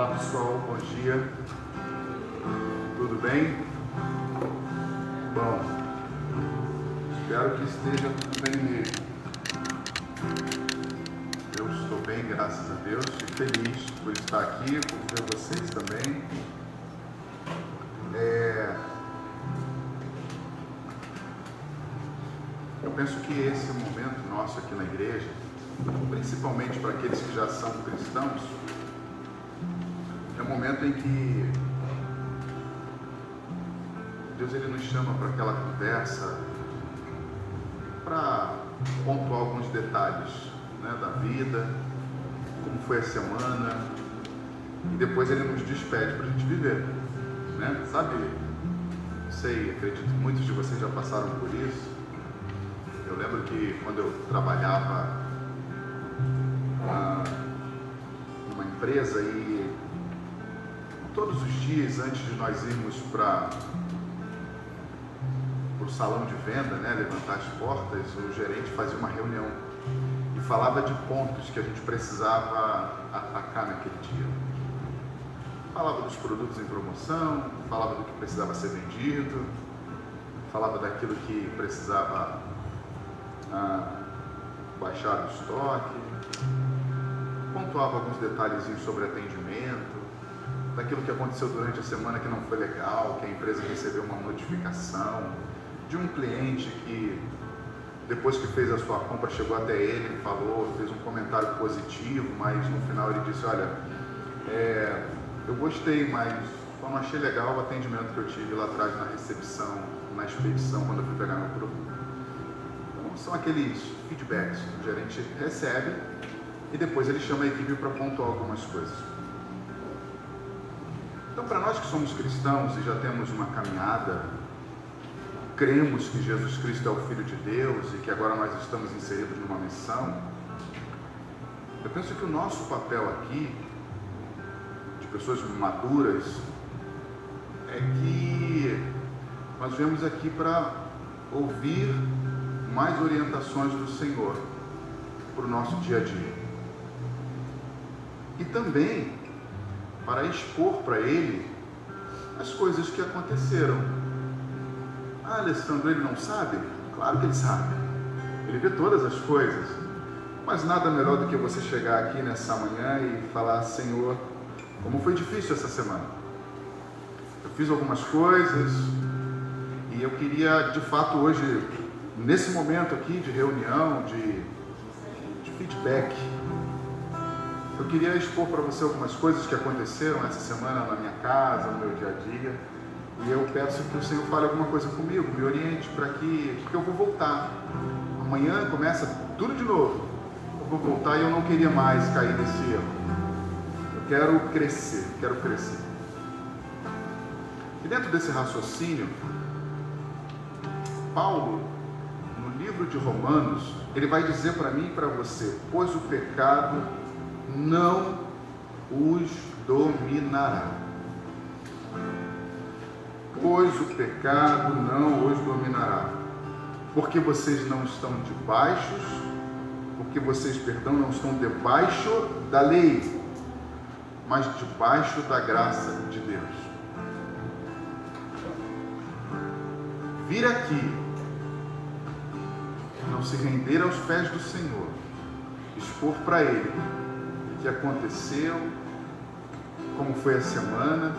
Olá pessoal, bom dia, tudo bem? Bom, espero que esteja tudo bem mesmo. Eu estou bem, graças a Deus, e feliz por estar aqui, por ver vocês também. Eu penso que esse é o momento nosso aqui na igreja, principalmente para aqueles que já são cristãos, é um momento em que Deus ele nos chama para aquela conversa, para pontuar alguns detalhes, né, da vida, como foi a semana, e depois ele nos despede para a gente viver, né? Sabe, não sei, acredito que muitos de vocês já passaram por isso. Eu lembro que quando eu trabalhava numa empresa e todos os dias antes de nós irmos para o salão de venda, né, levantar as portas, o gerente fazia uma reunião e falava de pontos que a gente precisava atacar naquele dia. Falava dos produtos em promoção, falava do que precisava ser vendido, falava daquilo que precisava baixar o estoque, pontuava alguns detalhezinhos sobre atendimento, daquilo que aconteceu durante a semana que não foi legal, que a empresa recebeu uma notificação de um cliente que depois que fez a sua compra chegou até ele, falou, fez um comentário positivo, mas no final ele disse, olha, eu gostei, mas só não achei legal o atendimento que eu tive lá atrás na recepção, na expedição, quando eu fui pegar meu produto. Então são aqueles feedbacks que o gerente recebe e depois ele chama a equipe para pontuar algumas coisas. Então, para nós que somos cristãos e já temos uma caminhada, cremos que Jesus Cristo é o Filho de Deus e que agora nós estamos inseridos numa missão, eu penso que o nosso papel aqui, de pessoas maduras, é que nós viemos aqui para ouvir mais orientações do Senhor para o nosso dia a dia. E também para expor para Ele as coisas que aconteceram. Alessandro, ele não sabe? Claro que ele sabe. Ele vê todas as coisas. Mas nada melhor do que você chegar aqui nessa manhã e falar, Senhor, como foi difícil essa semana. Eu fiz algumas coisas e eu queria, de fato, hoje, nesse momento aqui de reunião, de feedback, eu queria expor para você algumas coisas que aconteceram essa semana na minha casa, no meu dia a dia, e eu peço que o Senhor fale alguma coisa comigo, me oriente porque eu vou voltar. Amanhã começa tudo de novo. Eu vou voltar e eu não queria mais cair nesse erro. Eu quero crescer. E dentro desse raciocínio, Paulo, no livro de Romanos, ele vai dizer para mim e para você, pois o pecado não os dominará. Pois o pecado não os dominará. Porque vocês não estão não estão debaixo da lei, mas debaixo da graça de Deus. Vir aqui, não se render aos pés do Senhor, expor para Ele o que aconteceu, como foi a semana,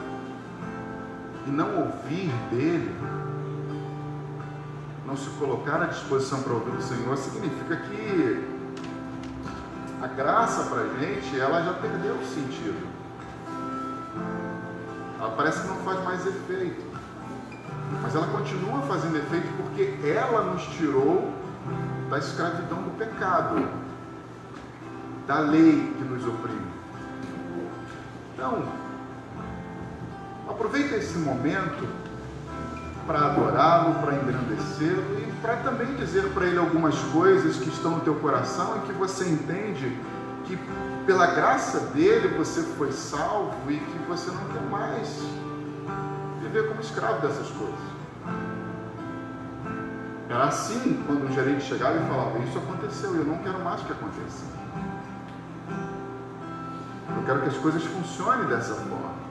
e não ouvir dele, não se colocar à disposição para ouvir o Senhor, significa que a graça para a gente, ela já perdeu o sentido. Ela parece que não faz mais efeito, mas ela continua fazendo efeito porque ela nos tirou da escravidão do pecado, da lei que nos oprime. Então, aproveita esse momento para adorá-lo, para engrandecê-lo e para também dizer para ele algumas coisas que estão no teu coração e que você entende que pela graça dele você foi salvo e que você não quer mais viver como escravo dessas coisas. Era assim quando o gerente chegava e falava, isso aconteceu e eu não quero mais que aconteça. Eu quero que as coisas funcionem dessa forma.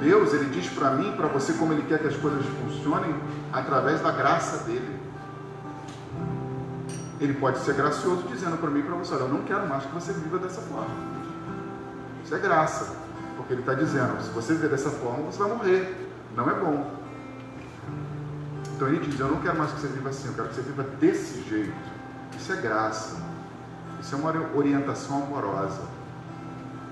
Deus, Ele diz para mim, para você, como Ele quer que as coisas funcionem através da graça dEle. Ele pode ser gracioso dizendo para mim e para você: olha, eu não quero mais que você viva dessa forma. Isso é graça, porque Ele está dizendo: se você viver dessa forma, você vai morrer, não é bom. Então Ele diz: eu não quero mais que você viva assim, eu quero que você viva desse jeito. Isso é graça, isso é uma orientação amorosa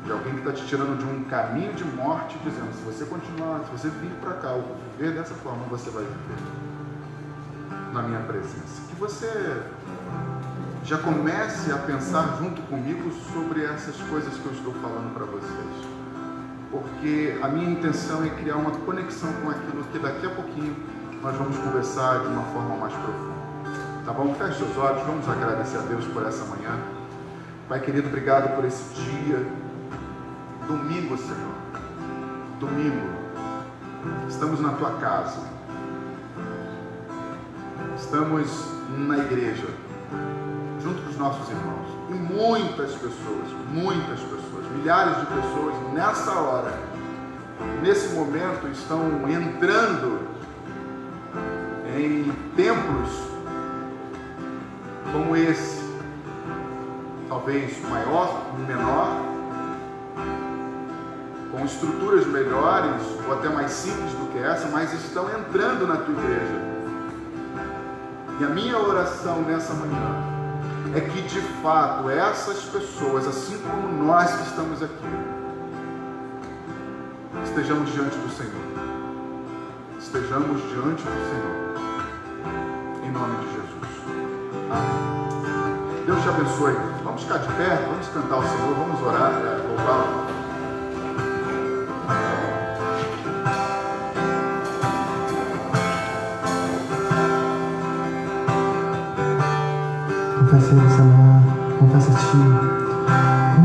de alguém que está te tirando de um caminho de morte, dizendo: se você continuar, se você vir para cá ou viver dessa forma, você vai viver na minha presença. Que você já comece a pensar junto comigo sobre essas coisas que eu estou falando para vocês, porque a minha intenção é criar uma conexão com aquilo que daqui a pouquinho nós vamos conversar de uma forma mais profunda. Tá bom? Feche seus olhos, vamos agradecer a Deus por essa manhã. Pai querido, obrigado por esse dia. Domingo, Senhor, domingo, estamos na Tua casa, estamos na igreja, junto com os nossos irmãos, e muitas pessoas, milhares de pessoas, nessa hora, nesse momento, estão entrando em templos como esse, talvez maior, menor, com estruturas melhores ou até mais simples do que essa, mas estão entrando na tua igreja. E a minha oração nessa manhã é que de fato essas pessoas, assim como nós que estamos aqui, estejamos diante do Senhor. Estejamos diante do Senhor. Em nome de Jesus. Amém. Deus te abençoe. Vamos ficar de pé, vamos cantar ao Senhor, vamos orar, louvar. Confesso nessa manhã, confesso a Ti.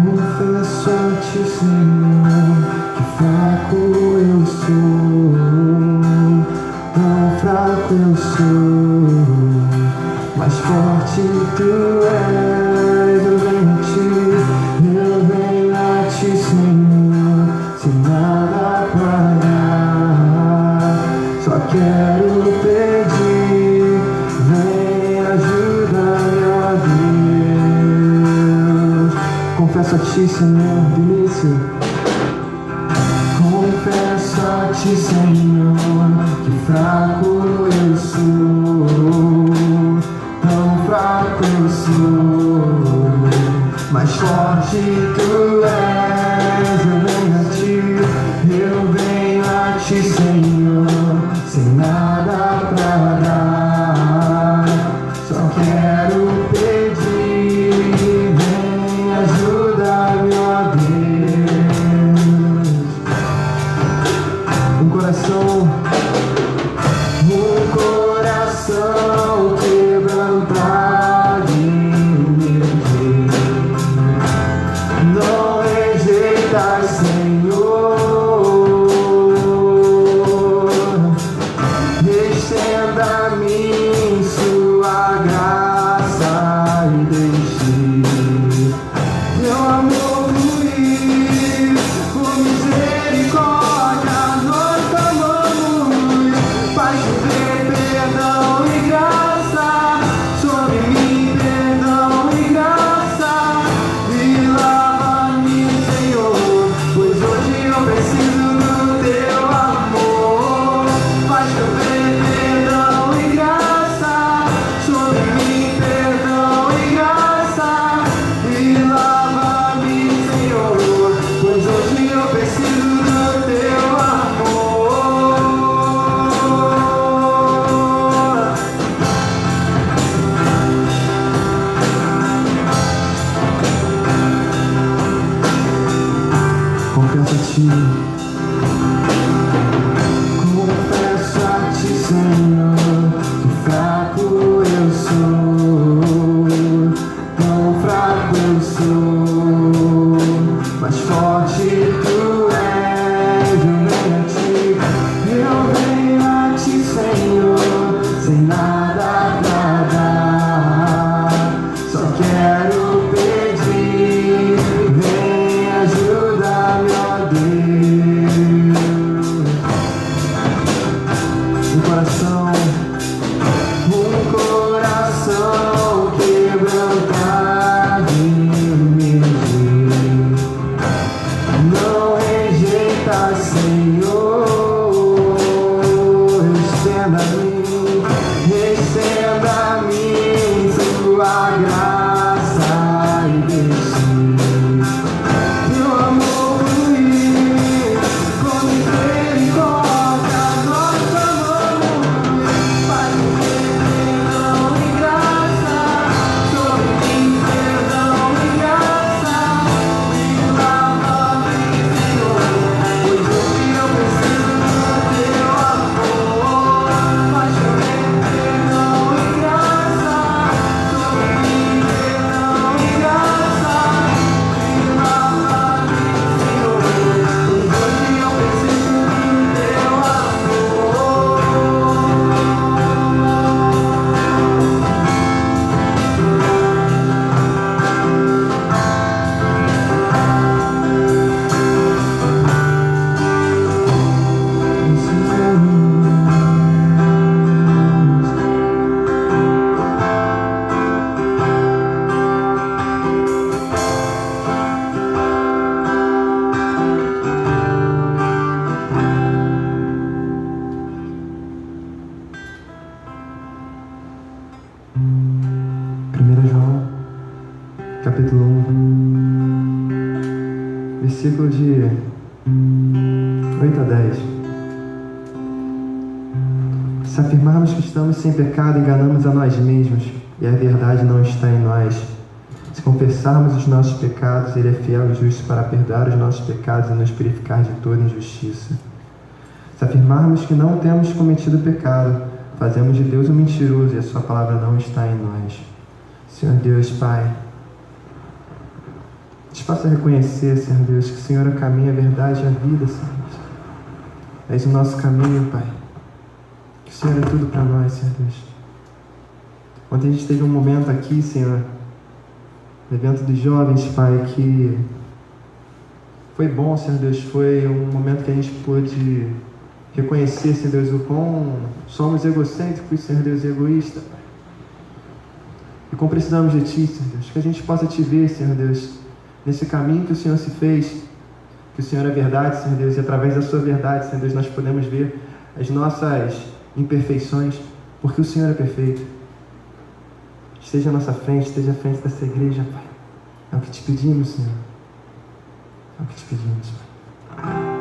Confesso a Ti, Senhor, que fraco eu sou, tão fraco eu sou, mas forte Tu és. Eu venho a Ti, Senhor, sem nada pra dar, só quero pedir, vem ajuda-me, ó Deus. Confesso a Ti, Senhor, do início. Confesso a Ti, Senhor, que fraco eu sou, tão fraco eu sou, mas forte Tu és. Eu venho a Ti, Senhor, sem nada pra dar, só quero pedir, vem ajuda-me, ó Deus. Um coração quebrantado em meu Deus, não rejeitas, Senhor. Estenda a mim Sua graça e deixe meu amor fluir com misericórdia. Nós clamamos capítulo 1, versículo de 8 a 10. Se afirmarmos que estamos sem pecado, enganamos a nós mesmos, e a verdade não está em nós. Se confessarmos os nossos pecados, Ele é fiel e justo para perdoar os nossos pecados e nos purificar de toda injustiça. Se afirmarmos que não temos cometido pecado, fazemos de Deus um mentiroso e a Sua palavra não está em nós. Senhor Deus, Pai, nos faça reconhecer, Senhor Deus, que o Senhor é o caminho, a verdade e a vida, Senhor Deus. És o nosso caminho, Pai. Que o Senhor é tudo para nós, Senhor Deus. Ontem a gente teve um momento aqui, Senhor, no evento dos jovens, Pai, que foi bom, Senhor Deus. Foi um momento que a gente pôde reconhecer, Senhor Deus, o quão somos egocêntricos, Senhor Deus, e egoístas, Pai. E como precisamos de Ti, Senhor Deus. Que a gente possa Te ver, Senhor Deus, nesse caminho que o Senhor se fez. Que o Senhor é verdade, Senhor Deus, e através da Sua verdade, Senhor Deus, nós podemos ver as nossas imperfeições, porque o Senhor é perfeito. Esteja à nossa frente, esteja à frente dessa igreja, Pai. É o que Te pedimos, Senhor. É o que Te pedimos, Pai.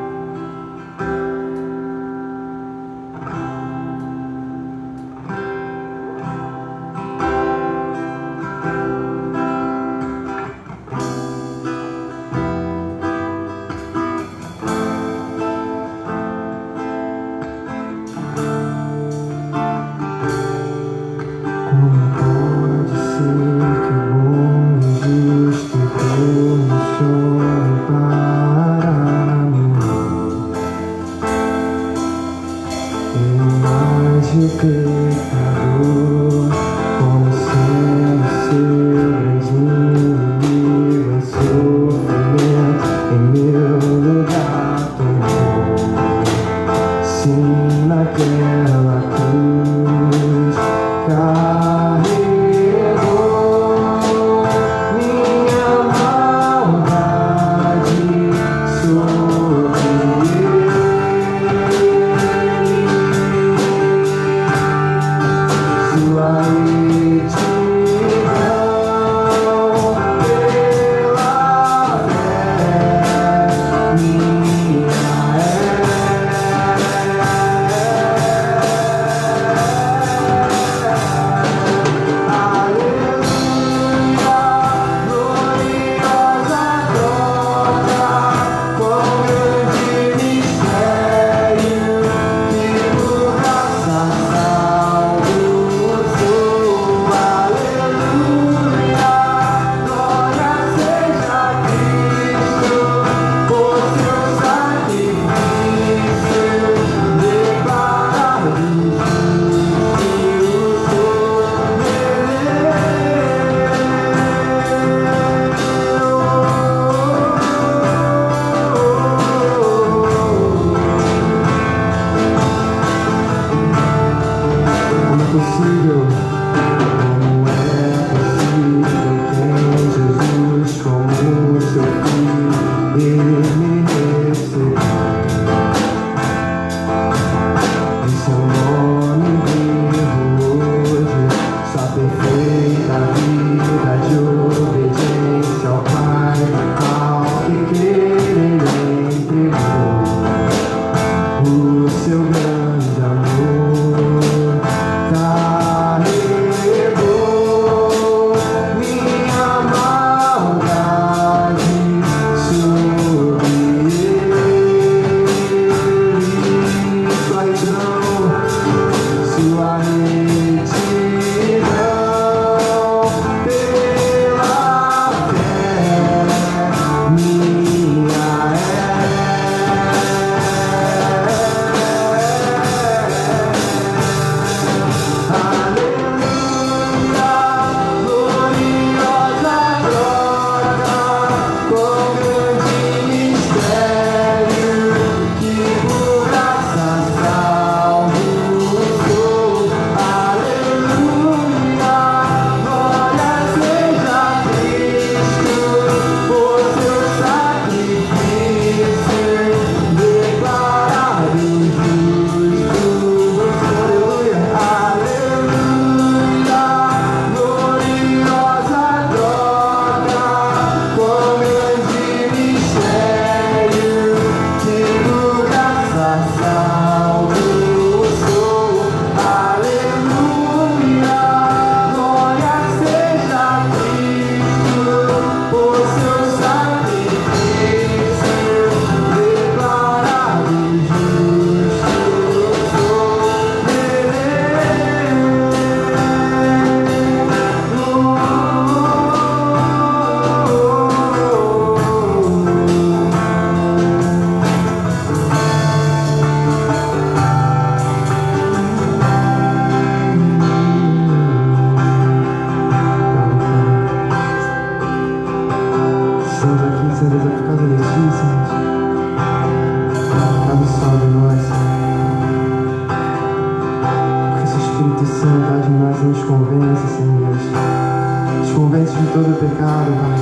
convence de todo o pecado, Pai.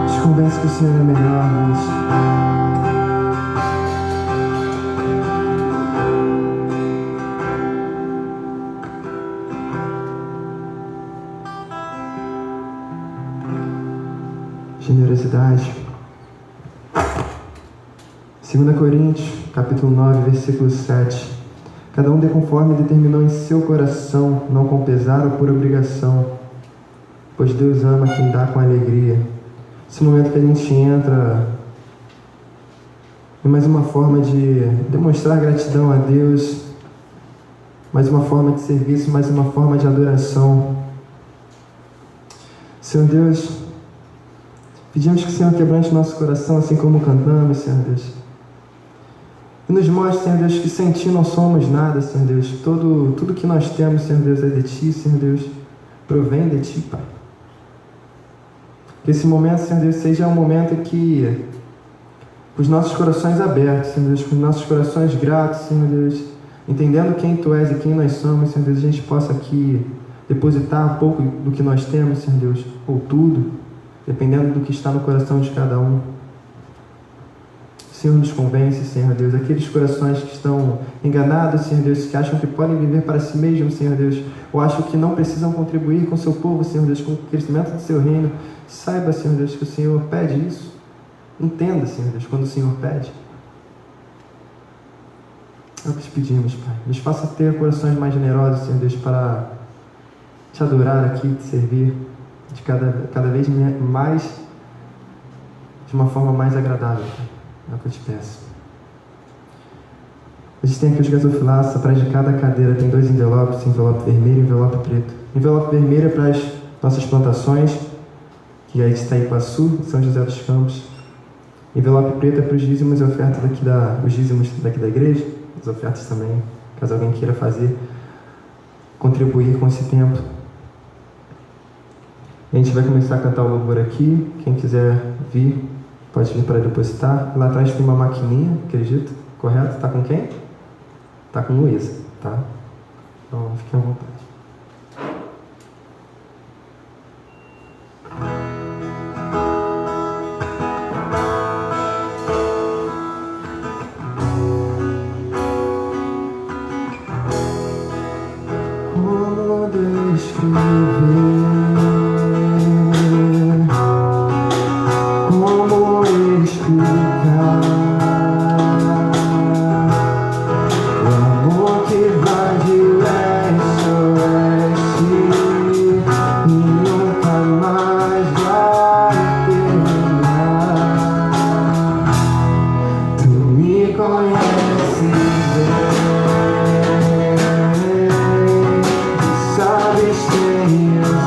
Nos convence que o Senhor é melhor, Deus. Generosidade. 2 Coríntios, capítulo 9, versículo 7. Cada um dê conforme determinou em seu coração, não com pesar ou por obrigação, pois Deus ama quem dá com alegria. Esse momento que a gente entra é mais uma forma de demonstrar gratidão a Deus, mais uma forma de serviço, mais uma forma de adoração. Senhor Deus, pedimos que o Senhor quebrante nosso coração, assim como cantamos, Senhor Deus. E nos mostre, Senhor Deus, que sem Ti não somos nada, Senhor Deus. Tudo que nós temos, Senhor Deus, é de Ti, Senhor Deus. Provém de Ti, Pai. Que esse momento, Senhor Deus, seja um momento que, com os nossos corações abertos, Senhor Deus, com os nossos corações gratos, Senhor Deus, entendendo quem Tu és e quem nós somos, Senhor Deus, a gente possa aqui depositar um pouco do que nós temos, Senhor Deus, ou tudo, dependendo do que está no coração de cada um. Senhor, nos convence, Senhor Deus, aqueles corações que estão enganados, Senhor Deus, que acham que podem viver para si mesmos, Senhor Deus, ou acham que não precisam contribuir com o seu povo, Senhor Deus, com o crescimento do seu reino. Saiba, Senhor Deus, que o Senhor pede isso. Entenda, Senhor Deus, quando o Senhor pede. É o que te pedimos, Pai. Nos faça ter corações mais generosos, Senhor Deus, para te adorar aqui, te servir de cada vez mais, de uma forma mais agradável, Pai. É o que eu te peço. A gente tem aqui os gasofilaços. Atrás de cada cadeira tem 2 envelopes, envelope vermelho e envelope preto. Envelope vermelho é para as nossas plantações, que é de Itaipaçu, São José dos Campos. Envelope preto é para os dízimos e ofertas os dízimos daqui da igreja, as ofertas também, caso alguém queira fazer, contribuir com esse tempo. A gente vai começar a cantar o louvor aqui. Quem quiser vir, pode vir para depositar. Lá atrás tem uma maquininha, acredito. Correto? Está com quem? Está com Luísa, tá? Então, fiquem à vontade. Como descrever? Sabes quem eu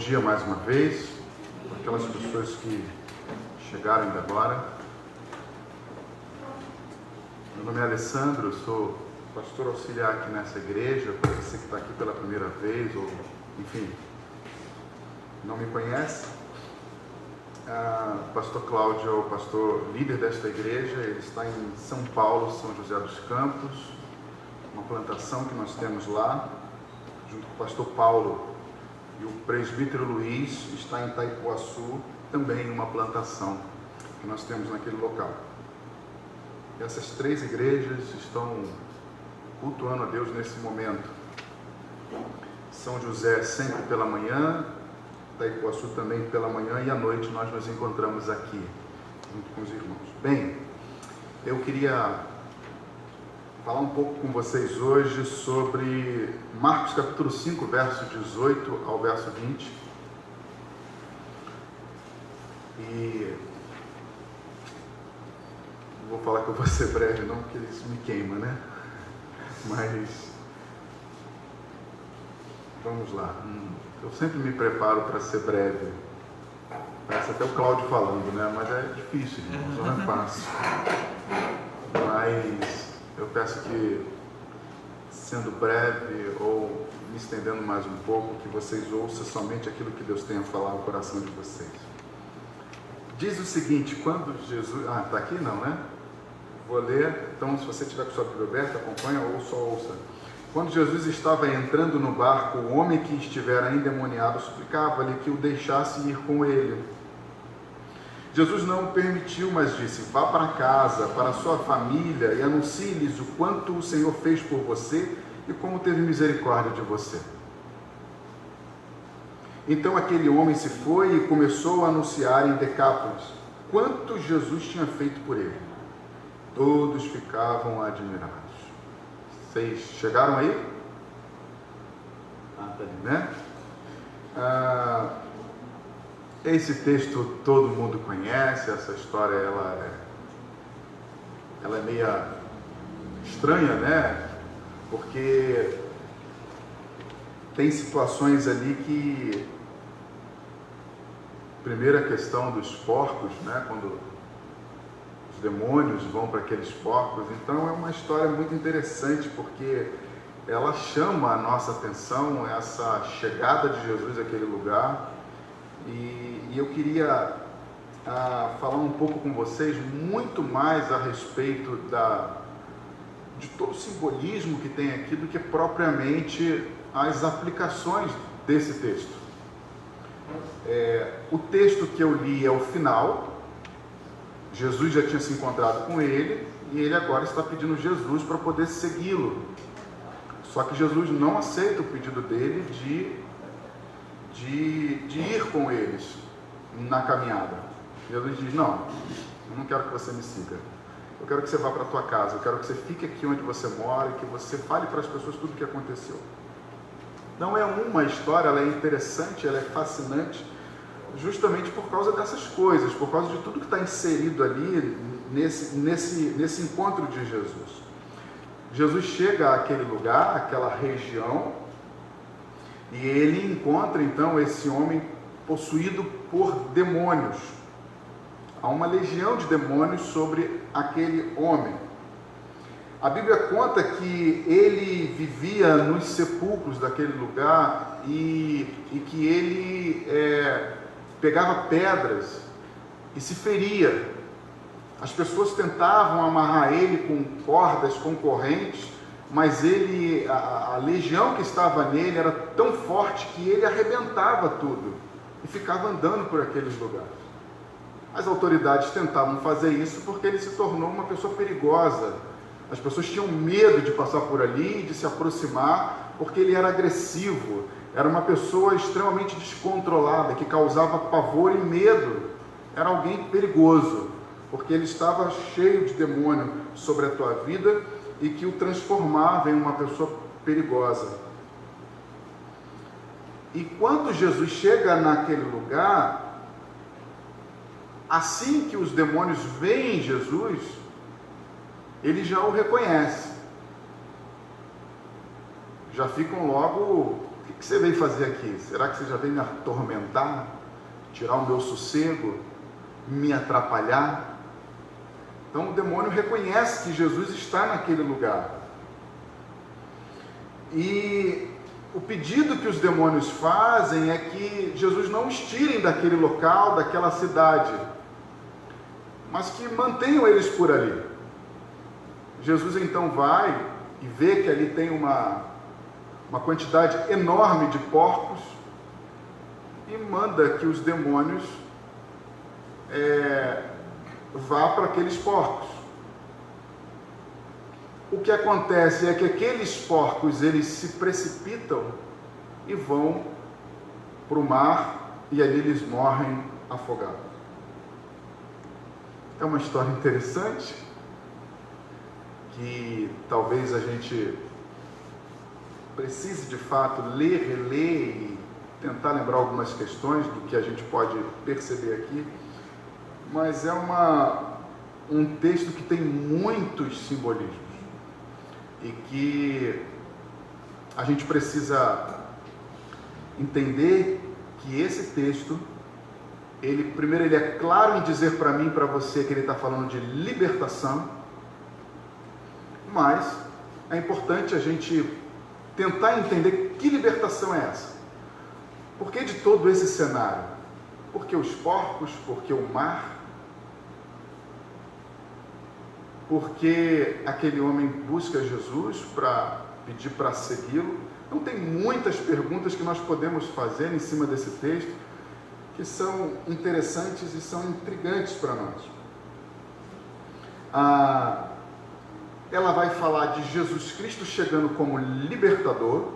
dia mais uma vez, para aquelas pessoas que chegaram ainda agora. Meu nome é Alessandro, eu sou pastor auxiliar aqui nessa igreja. Para você que está aqui pela primeira vez, ou enfim, não me conhece, o pastor Cláudio é o pastor líder desta igreja. Ele está em São Paulo, São José dos Campos, uma plantação que nós temos lá, junto com o pastor Paulo e o presbítero Luiz está em Itaipuaçu, também uma plantação que nós temos naquele local. E essas três igrejas estão cultuando a Deus nesse momento. São José sempre pela manhã, Itaipuaçu também pela manhã, e à noite nós nos encontramos aqui, junto com os irmãos. Bem, eu queria falar um pouco com vocês hoje sobre Marcos capítulo 5, verso 18 ao verso 20. E não vou falar que eu vou ser breve não, porque isso me queima, né? Mas vamos lá. Eu sempre me preparo para ser breve. Parece até o Cláudio falando, né? Mas é difícil, irmãos, não é fácil. Mas eu peço que, sendo breve ou me estendendo mais um pouco, que vocês ouçam somente aquilo que Deus tem a falar no coração de vocês. Diz o seguinte: quando Jesus... está aqui não, né? Vou ler, então se você tiver com sua Bíblia aberta, acompanha ou só ouça. Quando Jesus estava entrando no barco, o homem que estivera endemoniado suplicava-lhe que o deixasse ir com ele. Jesus não o permitiu, mas disse: vá para casa, para a sua família, e anuncie-lhes o quanto o Senhor fez por você e como teve misericórdia de você. Então aquele homem se foi e começou a anunciar em Decápolis quanto Jesus tinha feito por ele. Todos ficavam admirados. Vocês chegaram aí? Tá ali, né? Esse texto todo mundo conhece. Essa história ela é meio estranha, né? Porque tem situações ali que, primeira questão dos porcos, né? Quando os demônios vão para aqueles porcos, então é uma história muito interessante, porque ela chama a nossa atenção, essa chegada de Jesus àquele lugar. E eu queria falar um pouco com vocês muito mais a respeito de todo o simbolismo que tem aqui do que propriamente as aplicações desse texto. O texto que eu li é o final. Jesus já tinha se encontrado com ele e ele agora está pedindo Jesus para poder segui-lo. Só que Jesus não aceita o pedido dele de ir com eles na caminhada. Jesus diz: não, eu não quero que você me siga. Eu quero que você vá para a tua casa. Eu quero que você fique aqui onde você mora e que você fale para as pessoas tudo o que aconteceu. Não é uma história, ela é interessante, ela é fascinante, justamente por causa dessas coisas, por causa de tudo que está inserido ali nesse encontro de Jesus. Jesus chega àquele lugar, àquela região, e ele encontra então esse homem possuído por demônios. Há uma legião de demônios sobre aquele homem. A Bíblia conta que ele vivia nos sepulcros daquele lugar e que ele pegava pedras e se feria. As pessoas tentavam amarrar ele com cordas, com correntes, mas a legião que estava nele era tão forte que ele arrebentava tudo e ficava andando por aqueles lugares. As autoridades tentavam fazer isso porque ele se tornou uma pessoa perigosa. As pessoas tinham medo de passar por ali, de se aproximar, porque ele era agressivo. Era uma pessoa extremamente descontrolada, que causava pavor e medo. Era alguém perigoso, porque ele estava cheio de demônio sobre a tua vida e que o transformava em uma pessoa perigosa. E quando Jesus chega naquele lugar, assim que os demônios veem Jesus, eles já o reconhecem. Já ficam logo O que você veio fazer aqui? Será que você já veio me atormentar? Tirar o meu sossego? Me atrapalhar? Então o demônio reconhece que Jesus está naquele lugar. E o pedido que os demônios fazem é que Jesus não os tirem daquele local, daquela cidade, mas que mantenham eles por ali. Jesus então vai e vê que ali tem uma quantidade enorme de porcos e manda que os demônios vá para aqueles porcos. O que acontece é que aqueles porcos, eles se precipitam e vão para o mar e ali eles morrem afogados. É uma história interessante que talvez a gente precise de fato ler, reler e tentar lembrar algumas questões do que a gente pode perceber aqui, mas é um texto que tem muitos simbolismos e que a gente precisa entender que esse texto, primeiro ele é claro em dizer para mim e para você que ele está falando de libertação, mas é importante a gente tentar entender que libertação é essa. Por que de todo esse cenário? Por que os porcos? Por que o mar? Porque aquele homem busca Jesus para pedir para segui-lo? Então tem muitas perguntas que nós podemos fazer em cima desse texto que são interessantes e são intrigantes para nós. Ela vai falar de Jesus Cristo chegando como libertador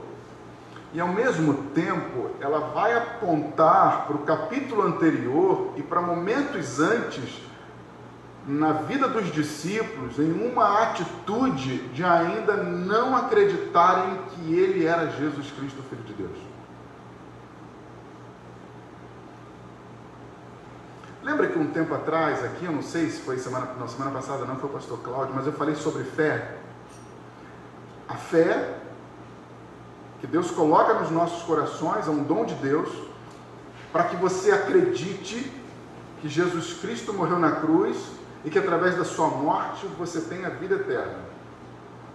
e ao mesmo tempo ela vai apontar para o capítulo anterior e para momentos antes na vida dos discípulos em uma atitude de ainda não acreditarem que ele era Jesus Cristo, Filho de Deus. Lembra que um tempo atrás aqui, eu não sei se foi semana passada, não foi o pastor Cláudio, mas eu falei sobre fé. A fé que Deus coloca nos nossos corações é um dom de Deus para que você acredite que Jesus Cristo morreu na cruz e que através da sua morte você tenha vida eterna.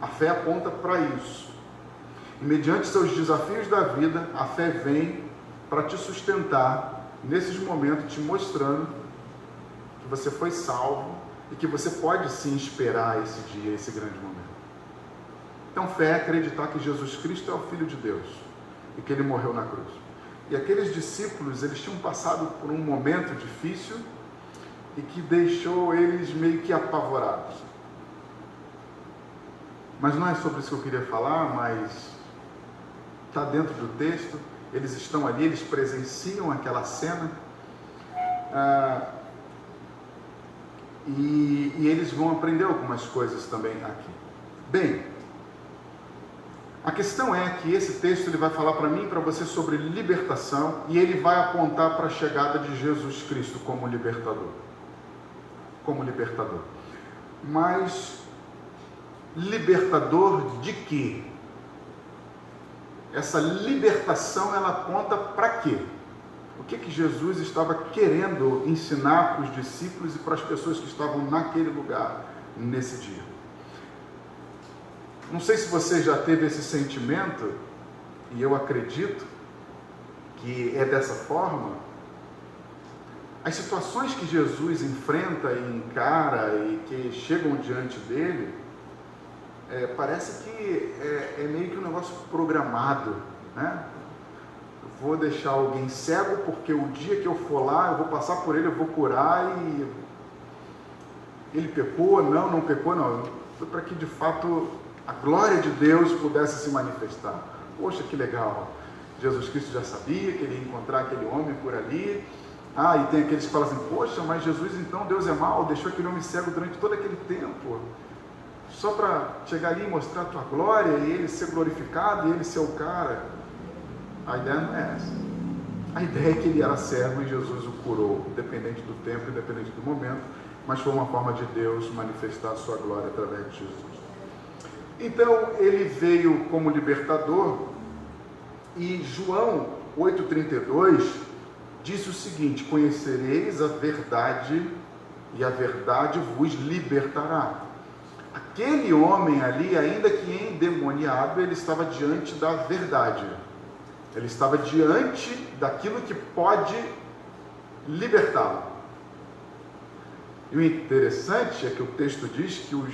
A fé aponta para isso. E mediante seus desafios da vida, a fé vem para te sustentar nesses momentos, te mostrando que você foi salvo e que você pode sim esperar esse dia, esse grande momento. Então fé é acreditar que Jesus Cristo é o Filho de Deus e que ele morreu na cruz. E aqueles discípulos, eles tinham passado por um momento difícil e que deixou eles meio que apavorados. Mas não é sobre isso que eu queria falar, mas está dentro do texto. Eles estão ali, eles presenciam aquela cena e eles vão aprender algumas coisas também aqui. Bem, a questão é que esse texto ele vai falar para mim e para você sobre libertação e ele vai apontar para a chegada de Jesus Cristo como libertador. Como libertador. Mas libertador de quê? Essa libertação ela aponta para quê? O que Jesus estava querendo ensinar para os discípulos e para as pessoas que estavam naquele lugar nesse dia? Não sei se você já teve esse sentimento, e eu acredito que é dessa forma. As situações que Jesus enfrenta e encara e que chegam diante dele, parece que é meio que um negócio programado, né? Eu vou deixar alguém cego porque o dia que eu for lá, eu vou passar por ele, eu vou curar e ele pecou, não pecou, não. Foi para que de fato a glória de Deus pudesse se manifestar. Poxa, que legal! Jesus Cristo já sabia que ele ia encontrar aquele homem por ali. E tem aqueles que falam assim, poxa, mas Jesus então, Deus é mau, deixou aquele homem cego durante todo aquele tempo, só para chegar ali e mostrar a tua glória, e ele ser glorificado, e ele ser o cara. A ideia não é essa. A ideia é que ele era cego e Jesus o curou, independente do tempo, independente do momento, mas foi uma forma de Deus manifestar a sua glória através de Jesus. Então, ele veio como libertador, E João 8,32 diz o seguinte: conhecereis a verdade e a verdade vos libertará. Aquele homem ali, ainda que endemoniado, ele estava diante da verdade. Ele estava diante daquilo que pode libertá-lo. E o interessante é que o texto diz que os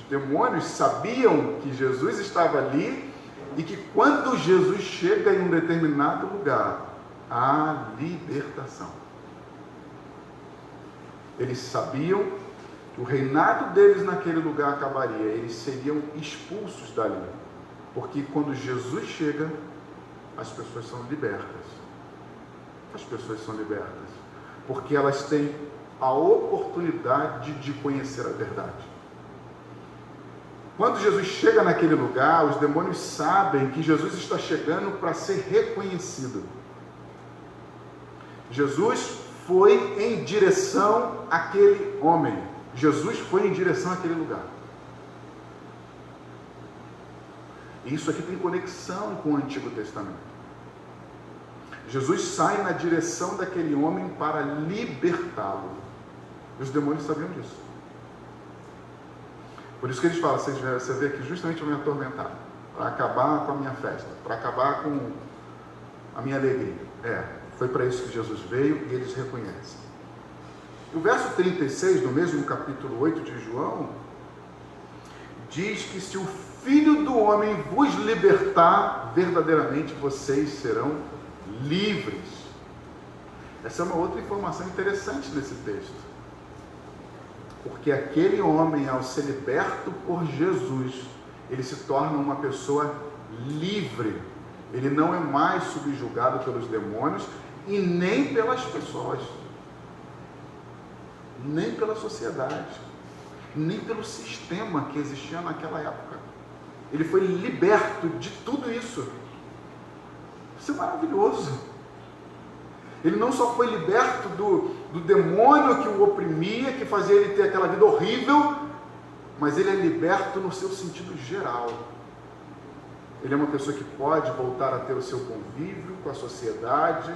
demônios sabiam que Jesus estava ali e que quando Jesus chega em um determinado lugar, há libertação. Eles sabiam que o reinado deles naquele lugar acabaria, eles seriam expulsos dali, porque quando Jesus chega, as pessoas são libertas. As pessoas são libertas, porque elas têm a oportunidade de conhecer a verdade. Quando Jesus chega naquele lugar, os demônios sabem que Jesus está chegando para ser reconhecido. Jesus foi em direção àquele homem. Jesus foi em direção àquele lugar. E isso aqui tem conexão com o Antigo Testamento. Jesus sai na direção daquele homem para libertá-lo. E os demônios sabiam disso. Por isso que eles falam, você vê que justamente eu me atormentar, para acabar com a minha festa, para acabar com a minha alegria. Foi para isso que Jesus veio e eles reconhecem. O verso 36, do mesmo capítulo 8 de João, diz que se o Filho do Homem vos libertar, verdadeiramente vocês serão livres. Essa é uma outra informação interessante nesse texto. Porque aquele homem, ao ser liberto por Jesus, ele se torna uma pessoa livre. Ele não é mais subjugado pelos demônios e nem pelas pessoas, nem pela sociedade, nem pelo sistema que existia naquela época. Ele foi liberto de tudo isso. Isso é maravilhoso. Ele não só foi liberto do demônio que o oprimia, que fazia ele ter aquela vida horrível, mas ele é liberto no seu sentido geral. Ele é uma pessoa que pode voltar a ter o seu convívio com a sociedade,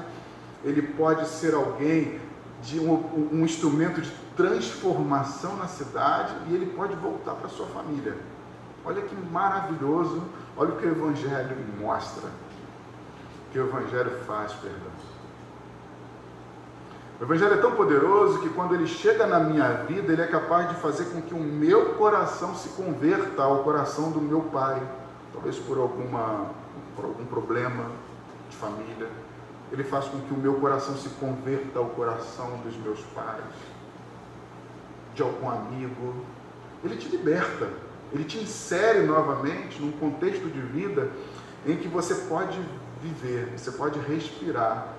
ele pode ser alguém de um instrumento de transformação na cidade e ele pode voltar para a sua família. Olha que maravilhoso, olha o que o Evangelho mostra, o que o Evangelho faz, perdão. O Evangelho é tão poderoso que quando ele chega na minha vida, ele é capaz de fazer com que o meu coração se converta ao coração do meu pai, talvez por algum problema de família. Ele faz com que o meu coração se converta ao coração dos meus pais, de algum amigo. Ele te liberta, ele te insere novamente num contexto de vida em que você pode viver, você pode respirar,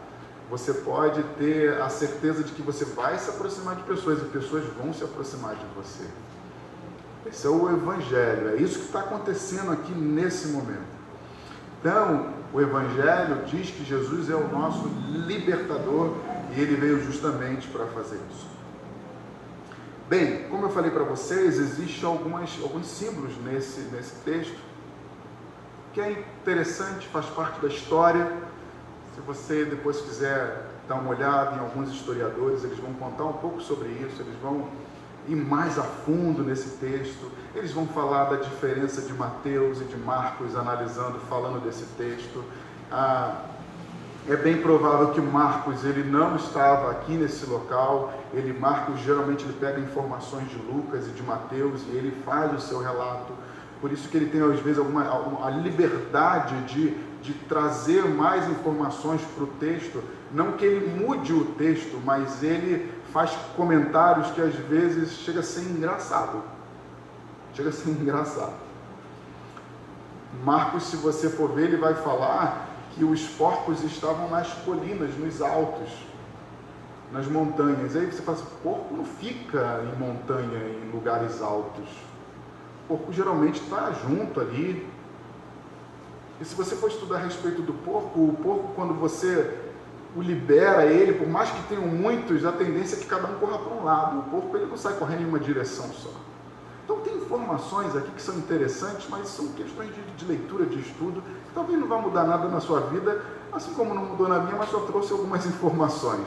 você pode ter a certeza de que você vai se aproximar de pessoas e pessoas vão se aproximar de você. Esse é o Evangelho, é isso que está acontecendo aqui nesse momento. Então, o Evangelho diz que Jesus é o nosso libertador e ele veio justamente para fazer isso. Bem, como eu falei para vocês, existem alguns símbolos nesse texto que é interessante, faz parte da história. Se você depois quiser dar uma olhada em alguns historiadores, eles vão contar um pouco sobre isso, eles vão ir mais a fundo nesse texto, eles vão falar da diferença de Mateus e de Marcos, falando desse texto. É bem provável que Marcos ele não estava aqui nesse local, Marcos geralmente ele pega informações de Lucas e de Mateus e ele faz o seu relato, por isso que ele tem às vezes a liberdade de trazer mais informações para o texto, não que ele mude o texto, mas ele faz comentários que às vezes chega a ser engraçado. Marcos, se você for ver, ele vai falar que os porcos estavam nas colinas, nos altos, nas montanhas. Aí você fala assim, porco não fica em montanha, em lugares altos. O porco geralmente está junto ali. E se você for estudar a respeito do porco, o porco, quando você o libera ele, por mais que tenham muitos, a tendência é que cada um corra para um lado. O porco ele não sai correndo em uma direção só. Então tem informações aqui que são interessantes, mas são questões de leitura, de estudo, que talvez não vá mudar nada na sua vida, assim como não mudou na minha, mas só trouxe algumas informações.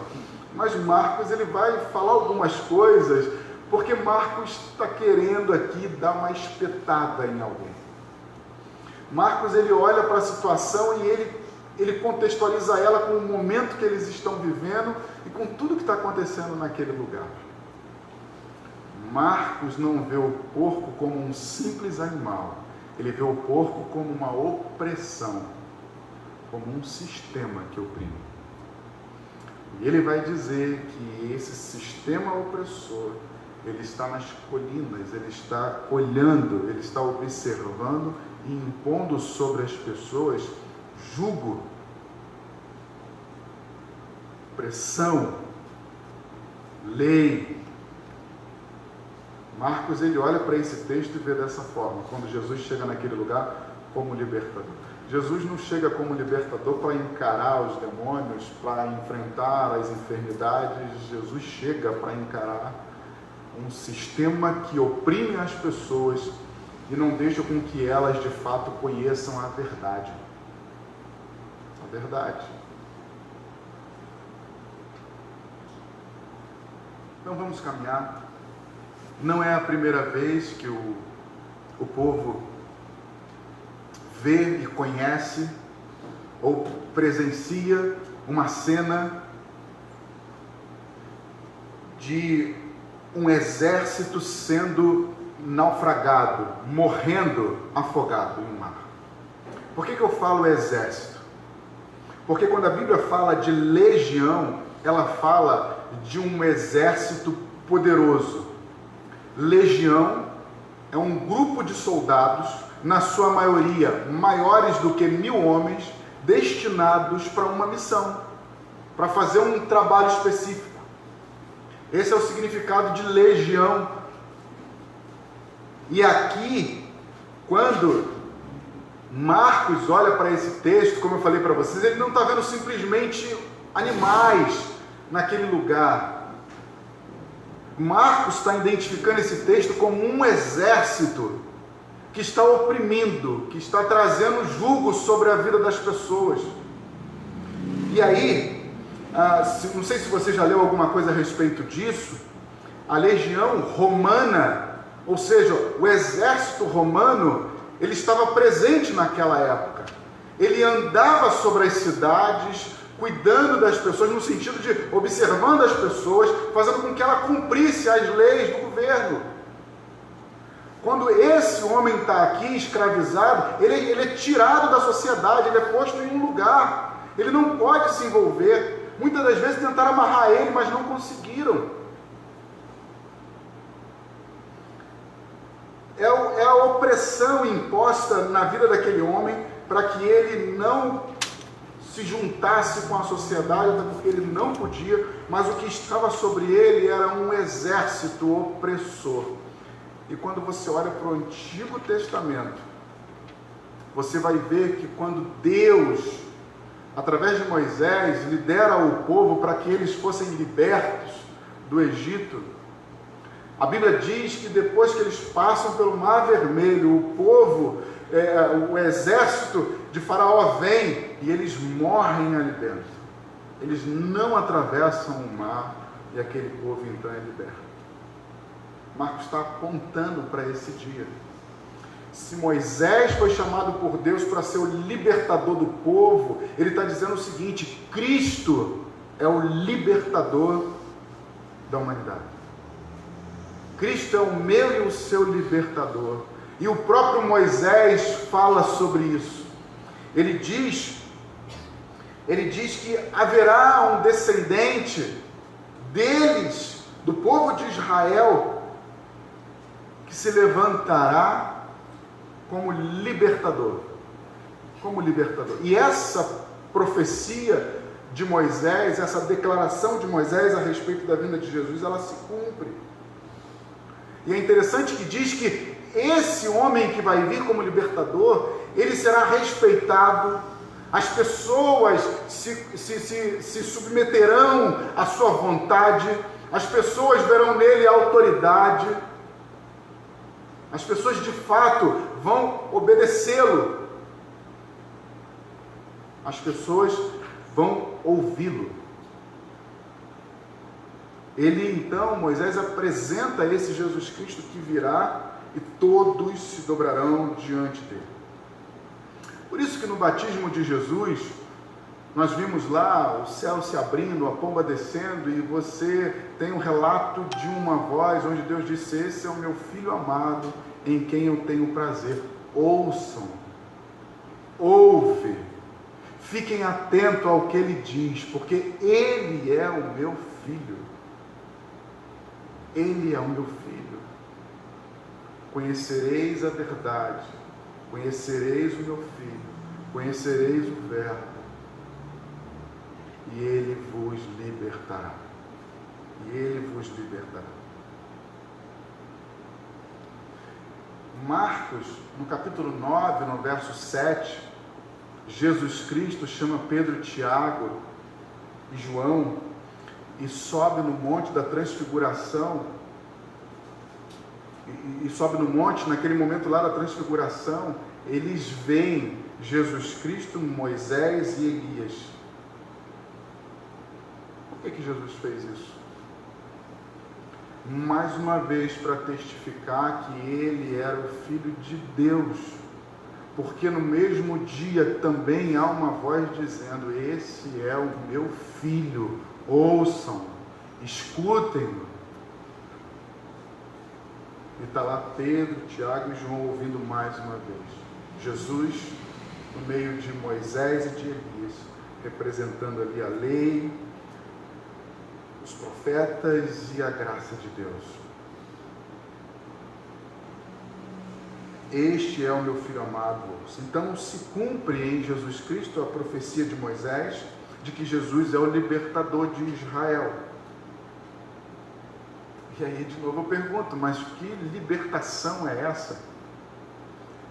Mas Marcos, ele vai falar algumas coisas, porque Marcos está querendo aqui dar uma espetada em alguém. Marcos, ele olha para a situação e ele contextualiza ela com o momento que eles estão vivendo e com tudo que está acontecendo naquele lugar. Marcos não vê o porco como um simples animal, ele vê o porco como uma opressão, como um sistema que oprime. E ele vai dizer que esse sistema opressor, ele está nas colinas, ele está olhando, ele está observando e impondo sobre as pessoas jugo, pressão, lei. Marcos, ele olha para esse texto e vê dessa forma, quando Jesus chega naquele lugar como libertador. Jesus não chega como libertador para encarar os demônios, para enfrentar as enfermidades. Jesus chega para encarar um sistema que oprime as pessoas e não deixa com que elas de fato conheçam a verdade. A verdade. Então vamos caminhar. Não é a primeira vez que o povo vê e conhece ou presencia uma cena de um exército sendo naufragado, morrendo afogado em um mar. Por que eu falo exército? Porque quando a Bíblia fala de legião, ela fala de um exército poderoso. Legião é um grupo de soldados, na sua maioria maiores do que 1000 homens, destinados para uma missão, para fazer um trabalho específico. Esse é o significado de legião. E aqui, quando Marcos olha para esse texto, como eu falei para vocês, ele não está vendo simplesmente animais naquele lugar. Marcos está identificando esse texto como um exército que está oprimindo, que está trazendo jugo sobre a vida das pessoas. E aí, não sei se você já leu alguma coisa a respeito disso, a legião romana, ou seja, o exército romano, ele estava presente naquela época. Ele andava sobre as cidades, cuidando das pessoas, no sentido de observando as pessoas, fazendo com que ela cumprisse as leis do governo. Quando esse homem está aqui escravizado, ele é tirado da sociedade, ele é posto em um lugar, ele não pode se envolver. Muitas das vezes tentaram amarrar ele, mas não conseguiram. É a opressão imposta na vida daquele homem para que ele não se juntasse com a sociedade, até porque ele não podia, mas o que estava sobre ele era um exército opressor. E quando você olha para o Antigo Testamento, você vai ver que quando Deus, através de Moisés, lidera o povo para que eles fossem libertos do Egito, a Bíblia diz que depois que eles passam pelo Mar Vermelho, o povo, o exército de Faraó vem e eles morrem ali dentro. Eles não atravessam o mar e aquele povo então é liberto. Marcos está apontando para esse dia. Se Moisés foi chamado por Deus para ser o libertador do povo, ele está dizendo o seguinte: Cristo é o libertador da humanidade. Cristo é o meu e o seu libertador. E o próprio Moisés fala sobre isso. Ele diz que haverá um descendente deles, do povo de Israel, que se levantará como libertador. Como libertador. E essa profecia de Moisés, essa declaração de Moisés a respeito da vinda de Jesus, ela se cumpre. E é interessante que diz que esse homem que vai vir como libertador, ele será respeitado, as pessoas se submeterão à sua vontade, as pessoas verão nele autoridade. As pessoas de fato vão obedecê-lo. As pessoas vão ouvi-lo. Então, Moisés apresenta esse Jesus Cristo que virá e todos se dobrarão diante dele. Por isso que no batismo de Jesus, nós vimos lá o céu se abrindo, a pomba descendo, e você tem um relato de uma voz onde Deus disse: esse é o meu filho amado, em quem eu tenho prazer. Ouçam, ouve, fiquem atentos ao que ele diz, porque ele é o meu filho. Ele é o meu filho. Conhecereis a verdade, conhecereis o meu filho, conhecereis o verbo, e ele vos libertará. E ele vos libertará. Marcos, no capítulo 9, no verso 7, Jesus Cristo chama Pedro, Tiago e João e sobe no monte da transfiguração. E sobe no monte, naquele momento lá da transfiguração, eles veem Jesus Cristo, Moisés e Elias. Por que Jesus fez isso? Mais uma vez, para testificar que ele era o Filho de Deus, porque no mesmo dia também há uma voz dizendo: esse é o meu Filho, ouçam, escutem-no. E está lá Pedro, Tiago e João ouvindo mais uma vez. Jesus, no meio de Moisés e de Elias, representando ali a lei, os profetas e a graça de Deus. Este é o meu filho amado. Então se cumpre em Jesus Cristo a profecia de Moisés de que Jesus é o libertador de Israel. E aí de novo eu pergunto, mas que libertação é essa?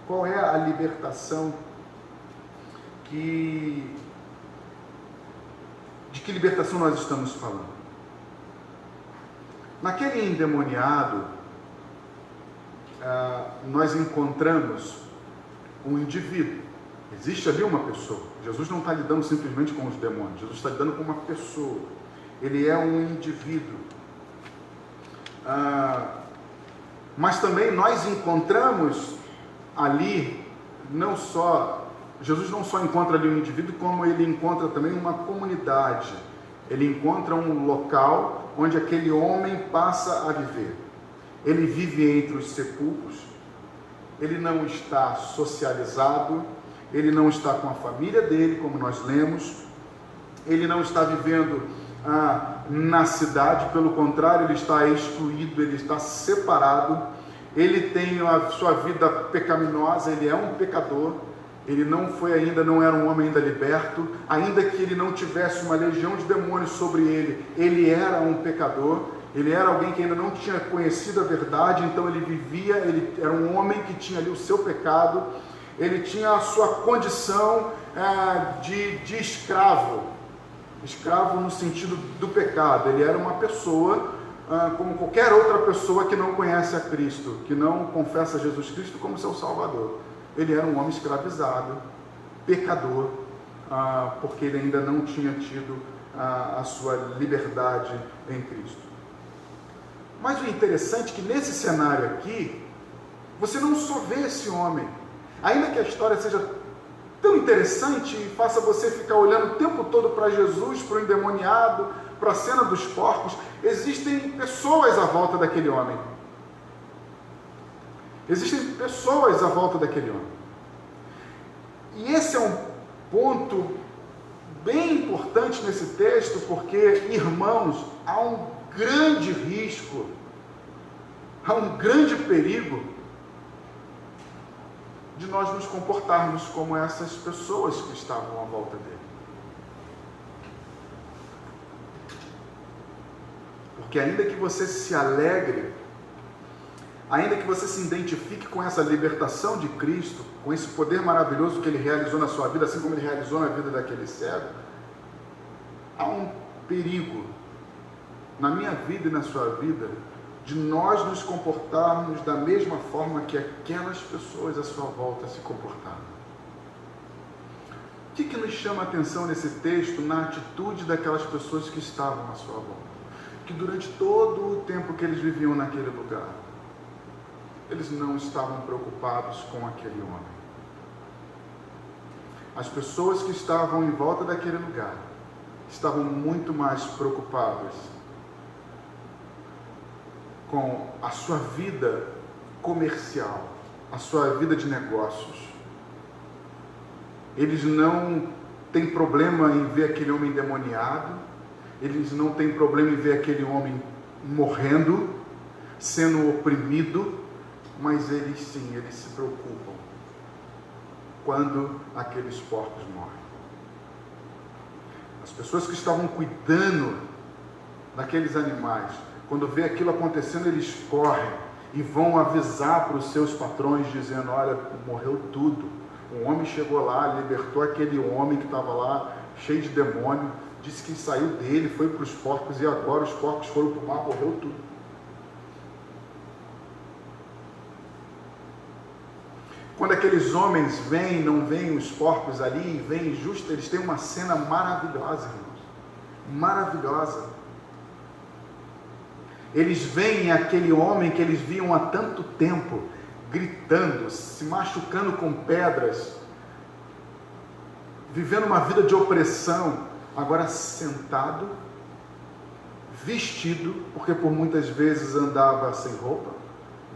Qual é a libertação de que libertação nós estamos falando? Naquele endemoniado, nós encontramos um indivíduo. Existe ali uma pessoa. Jesus não está lidando simplesmente com os demônios. Jesus está lidando com uma pessoa. Ele é um indivíduo. Mas também nós encontramos ali, Jesus não só encontra ali um indivíduo, como ele encontra também uma comunidade. Ele encontra um local onde aquele homem passa a viver. Ele vive entre os sepulcros, ele não está socializado, ele não está com a família dele, como nós lemos, ele não está vivendo na cidade, pelo contrário, ele está excluído, ele está separado, ele tem a sua vida pecaminosa, ele é um pecador, ele não era um homem ainda liberto, ainda que ele não tivesse uma legião de demônios sobre ele, ele era um pecador, ele era alguém que ainda não tinha conhecido a verdade, então ele era um homem que tinha ali o seu pecado, ele tinha a sua condição de escravo no sentido do pecado. Ele era uma pessoa como qualquer outra pessoa que não conhece a Cristo, que não confessa Jesus Cristo como seu Salvador. Ele era um homem escravizado, pecador, porque ele ainda não tinha tido a sua liberdade em Cristo. Mas o interessante é que nesse cenário aqui, você não só vê esse homem, ainda que a história seja tão interessante e faça você ficar olhando o tempo todo para Jesus, para o endemoniado, para a cena dos porcos, existem pessoas à volta daquele homem. Existem pessoas à volta daquele homem. E esse é um ponto bem importante nesse texto, porque, irmãos, há um grande risco, há um grande perigo de nós nos comportarmos como essas pessoas que estavam à volta dele. Porque ainda que você se alegre, ainda que você se identifique com essa libertação de Cristo, com esse poder maravilhoso que ele realizou na sua vida, assim como ele realizou na vida daquele cego, há um perigo na minha vida e na sua vida de nós nos comportarmos da mesma forma que aquelas pessoas à sua volta se comportaram. O que nos chama a atenção nesse texto, na atitude daquelas pessoas que estavam à sua volta? Que durante todo o tempo que eles viviam naquele lugar, eles não estavam preocupados com aquele homem. As pessoas que estavam em volta daquele lugar estavam muito mais preocupadas com a sua vida comercial, a sua vida de negócios. Eles não têm problema em ver aquele homem endemoniado, eles não têm problema em ver aquele homem morrendo, sendo oprimido, mas eles sim, eles se preocupam quando aqueles porcos morrem. As pessoas que estavam cuidando daqueles animais, quando vê aquilo acontecendo, eles correm e vão avisar para os seus patrões, dizendo: olha, morreu tudo. Um homem chegou lá, libertou aquele homem que estava lá, cheio de demônio, disse que saiu dele, foi para os porcos, e agora os porcos foram para o mar, morreu tudo. Quando aqueles homens vêm, não veem os porcos ali, vêm justo, eles têm uma cena maravilhosa, irmãos. Maravilhosa. Eles veem aquele homem que eles viam há tanto tempo, gritando, se machucando com pedras, vivendo uma vida de opressão, agora sentado, vestido, porque por muitas vezes andava sem roupa,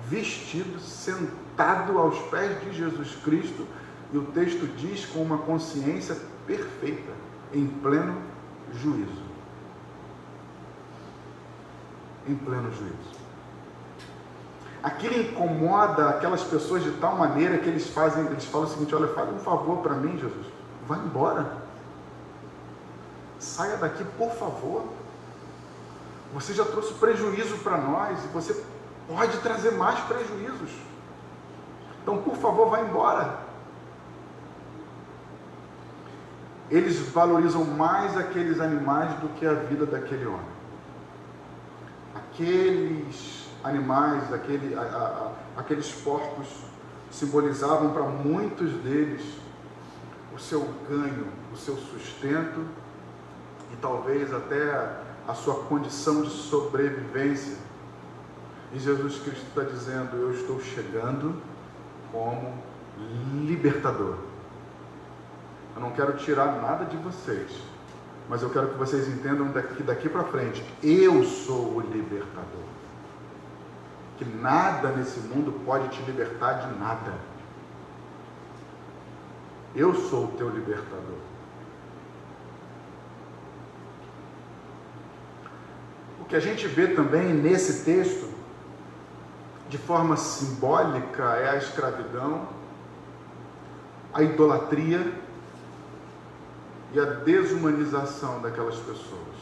vestido, sentado aos pés de Jesus Cristo, e o texto diz com uma consciência perfeita, em pleno juízo. Em pleno juízo. Aquilo incomoda aquelas pessoas de tal maneira que eles falam o seguinte: olha, faz um favor para mim, Jesus, vai embora, saia daqui, por favor, você já trouxe prejuízo para nós, e você pode trazer mais prejuízos, então por favor, vai embora. Eles valorizam mais aqueles animais do que a vida daquele homem. Aqueles animais, aqueles porcos simbolizavam para muitos deles o seu ganho, o seu sustento e talvez até a sua condição de sobrevivência. E Jesus Cristo está dizendo: eu estou chegando como libertador. Eu não quero tirar nada de vocês, mas eu quero que vocês entendam que daqui para frente, eu sou o libertador. Que nada nesse mundo pode te libertar de nada. Eu sou o teu libertador. O que a gente vê também nesse texto, de forma simbólica, é a escravidão, a idolatria e a desumanização daquelas pessoas.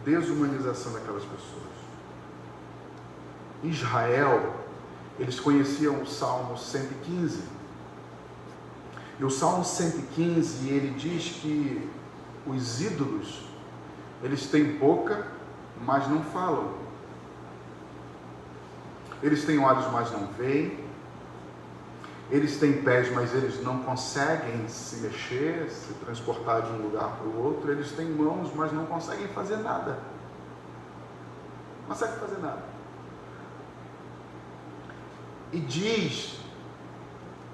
Desumanização daquelas pessoas. Israel, eles conheciam o Salmo 115. E o Salmo 115, ele diz que os ídolos, eles têm boca, mas não falam. Eles têm olhos, mas não veem. Eles têm pés, mas eles não conseguem se mexer, se transportar de um lugar para o outro. Eles têm mãos, mas não conseguem fazer nada. Não conseguem fazer nada. E diz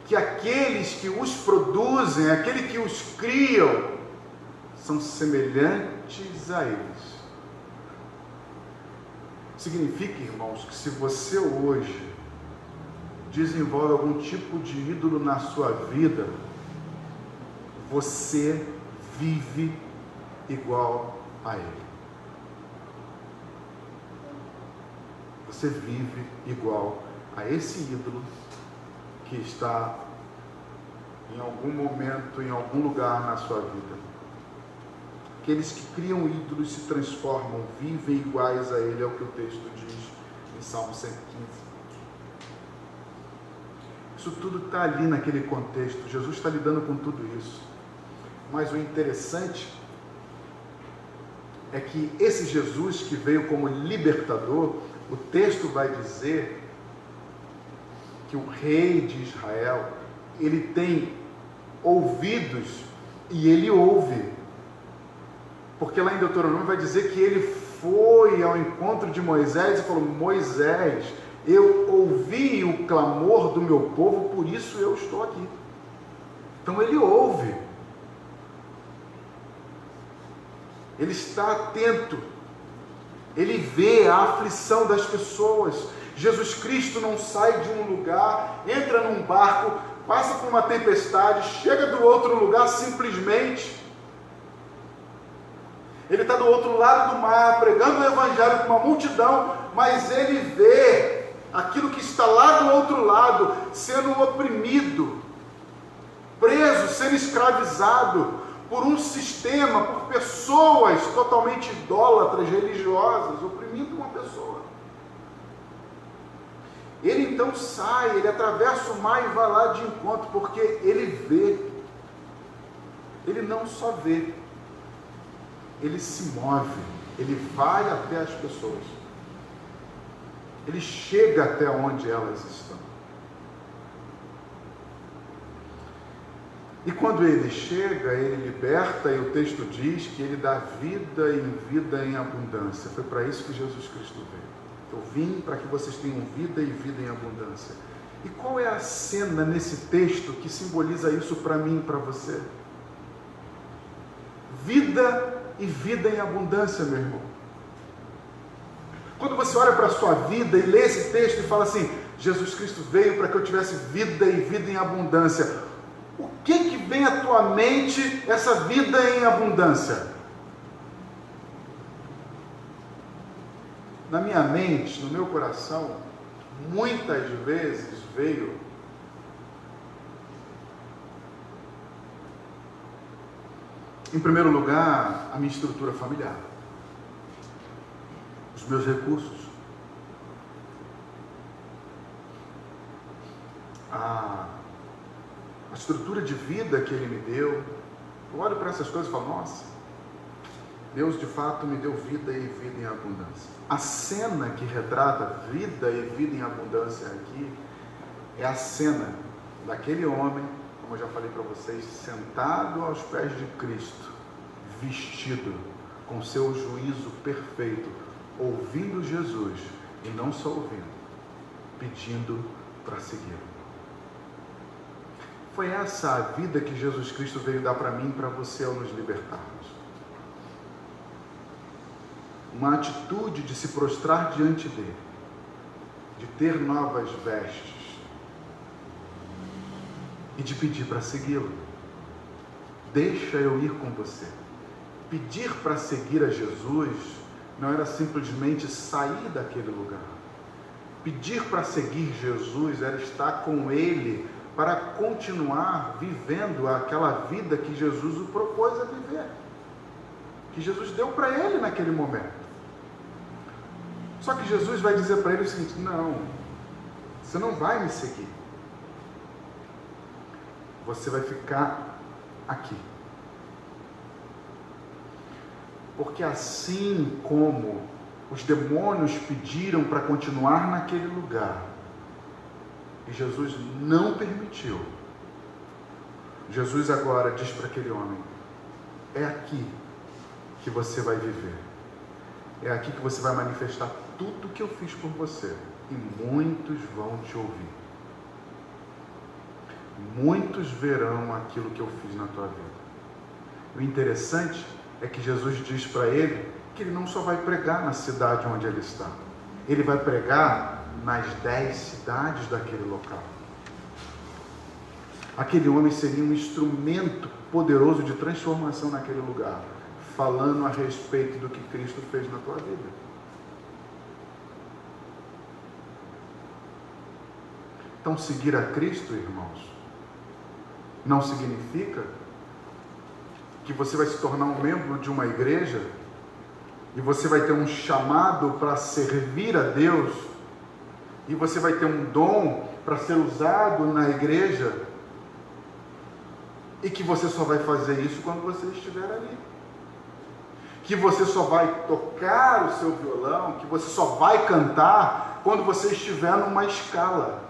que aqueles que os produzem, aqueles que os criam, são semelhantes a eles. Significa, irmãos, que se você hoje desenvolve algum tipo de ídolo na sua vida, você vive igual a ele. Você vive igual a esse ídolo que está em algum momento, em algum lugar na sua vida. Aqueles que criam ídolos se transformam, vivem iguais a ele, é o que o texto diz em Salmo 115. Isso tudo está ali naquele contexto. Jesus está lidando com tudo isso. Mas o interessante é que esse Jesus que veio como libertador, o texto vai dizer que o rei de Israel, ele tem ouvidos e ele ouve. Porque lá em Deuteronômio vai dizer que ele foi ao encontro de Moisés e falou: Moisés, eu ouvi o clamor do meu povo, por isso eu estou aqui. Então ele ouve. Ele está atento. Ele vê a aflição das pessoas. Jesus Cristo não sai de um lugar, entra num barco, passa por uma tempestade, chega do outro lugar simplesmente. Ele está do outro lado do mar, pregando o evangelho para uma multidão, mas ele vê aquilo que está lá do outro lado, sendo oprimido, preso, sendo escravizado por um sistema, por pessoas totalmente idólatras, religiosas, oprimindo uma pessoa. Ele então sai, ele atravessa o mar e vai lá de encontro, porque ele vê. Ele não só vê, ele se move, ele vai até as pessoas. Ele chega até onde elas estão. E quando ele chega, ele liberta, e o texto diz que ele dá vida em abundância. Foi para isso que Jesus Cristo veio. Eu vim para que vocês tenham vida e vida em abundância. E qual é a cena nesse texto que simboliza isso para mim e para você? Vida e vida em abundância, meu irmão. Quando você olha para a sua vida e lê esse texto e fala assim: Jesus Cristo veio para que eu tivesse vida e vida em abundância. O que vem à tua mente essa vida em abundância? Na minha mente, no meu coração, muitas vezes veio em primeiro lugar a minha estrutura familiar, os meus recursos, a estrutura de vida que Ele me deu. Eu olho para essas coisas e falo: nossa, Deus de fato me deu vida e vida em abundância. A cena que retrata vida e vida em abundância aqui é a cena daquele homem, como eu já falei para vocês, sentado aos pés de Cristo, vestido com seu juízo perfeito, ouvindo Jesus, e não só ouvindo, pedindo para segui-lo. Foi essa a vida que Jesus Cristo veio dar para mim e para você ao nos libertarmos. Uma atitude de se prostrar diante dele, de ter novas vestes e de pedir para segui-lo. Deixa eu ir com você. Pedir para seguir a Jesus não era simplesmente sair daquele lugar. Pedir para seguir Jesus era estar com Ele para continuar vivendo aquela vida que Jesus o propôs a viver, que Jesus deu para ele naquele momento. Só que Jesus vai dizer para ele o seguinte: não, você não vai me seguir, você vai ficar aqui. Porque assim como os demônios pediram para continuar naquele lugar, e Jesus não permitiu, Jesus agora diz para aquele homem: é aqui que você vai viver, é aqui que você vai manifestar tudo que eu fiz por você, e muitos vão te ouvir, muitos verão aquilo que eu fiz na tua vida. O interessante é que Jesus diz para ele que ele não só vai pregar na cidade onde ele está, ele vai pregar nas 10 cidades daquele local. Aquele homem seria um instrumento poderoso de transformação naquele lugar, falando a respeito do que Cristo fez na tua vida. Então, seguir a Cristo, irmãos, não significa que você vai se tornar um membro de uma igreja e você vai ter um chamado para servir a Deus, e você vai ter um dom para ser usado na igreja, e que você só vai fazer isso quando você estiver ali. que você só vai tocar o seu violão, que você só vai cantar quando você estiver numa escala.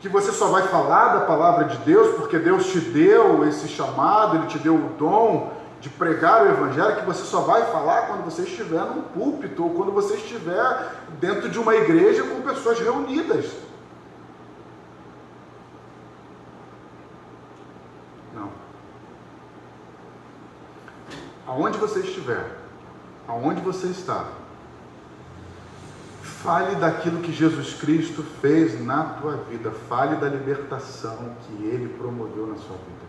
Que você só vai falar da palavra de Deus porque Deus te deu esse chamado, Ele te deu o dom de pregar o Evangelho, que você só vai falar quando você estiver num púlpito ou quando você estiver dentro de uma igreja com pessoas reunidas. Não. Aonde você estiver, aonde você está, fale daquilo que Jesus Cristo fez na tua vida, fale da libertação que Ele promoveu na sua vida.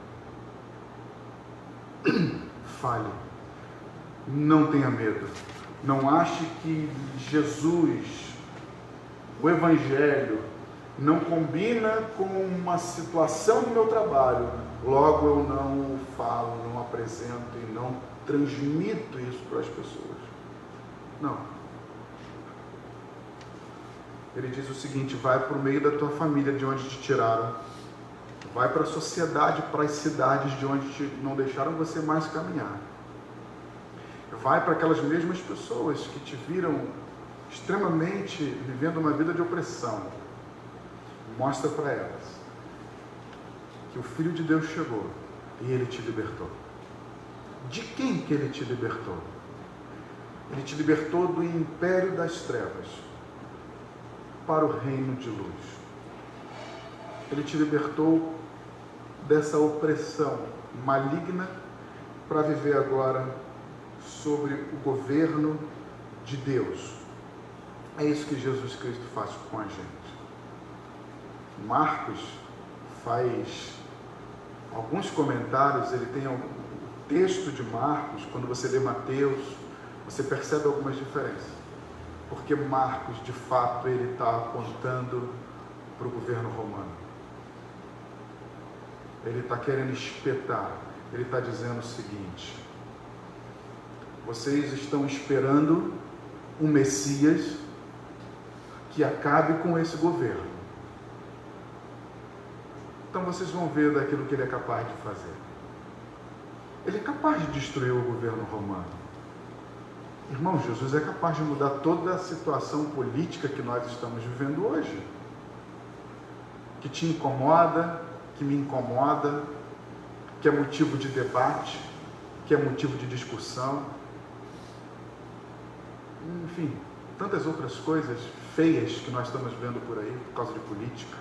Fale, não tenha medo, não ache que Jesus, o Evangelho, não combina com uma situação do meu trabalho, logo eu não falo, não apresento e não transmito isso para as pessoas. Não. Ele diz o seguinte: vai para o meio da tua família, de onde te tiraram, vai para a sociedade, para as cidades de onde não deixaram você mais caminhar, vai para aquelas mesmas pessoas que te viram extremamente vivendo uma vida de opressão, mostra para elas que o Filho de Deus chegou e Ele te libertou. De quem que Ele te libertou? Ele te libertou do império das trevas para o reino de luz. Ele te libertou dessa opressão maligna para viver agora sobre o governo de Deus. É isso que Jesus Cristo faz com a gente. Marcos faz alguns comentários, ele tem o texto de Marcos, quando você lê Mateus, você percebe algumas diferenças. Porque Marcos, de fato, ele está apontando para o governo romano. Ele está querendo espetar. Ele está dizendo o seguinte: vocês estão esperando um Messias que acabe com esse governo. Então vocês vão ver daquilo que ele é capaz de fazer. Ele é capaz de destruir o governo romano. Irmão, Jesus é capaz de mudar toda a situação política que nós estamos vivendo hoje. Que te incomoda, que me incomoda, que é motivo de debate, que é motivo de discussão. Enfim, tantas outras coisas feias que nós estamos vendo por aí, por causa de política.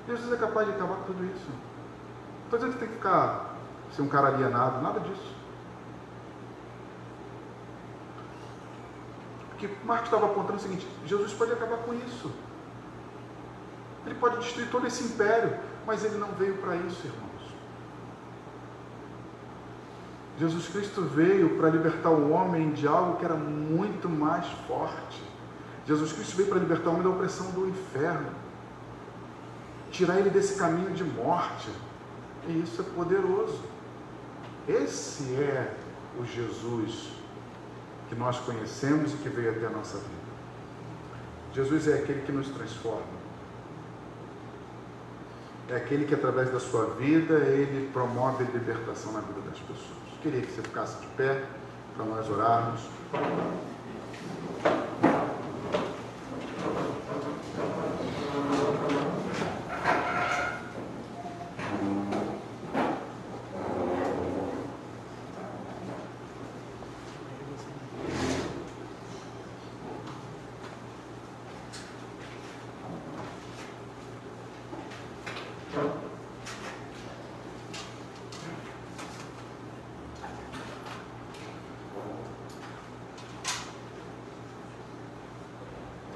Jesus é capaz de acabar com tudo isso. Não estou dizendo que tem que ficar, ser um cara alienado, nada disso. Porque Marcos estava apontando o seguinte: Jesus pode acabar com isso. Ele pode destruir todo esse império, mas ele não veio para isso, irmãos. Jesus Cristo veio para libertar o homem de algo que era muito mais forte. Jesus Cristo veio para libertar o homem da opressão do inferno, tirar ele desse caminho de morte. E isso é poderoso. Esse é o Jesus que nós conhecemos e que veio até a nossa vida. Jesus é aquele que nos transforma. É aquele que, através da sua vida, ele promove a libertação na vida das pessoas. Queria que você ficasse de pé para nós orarmos.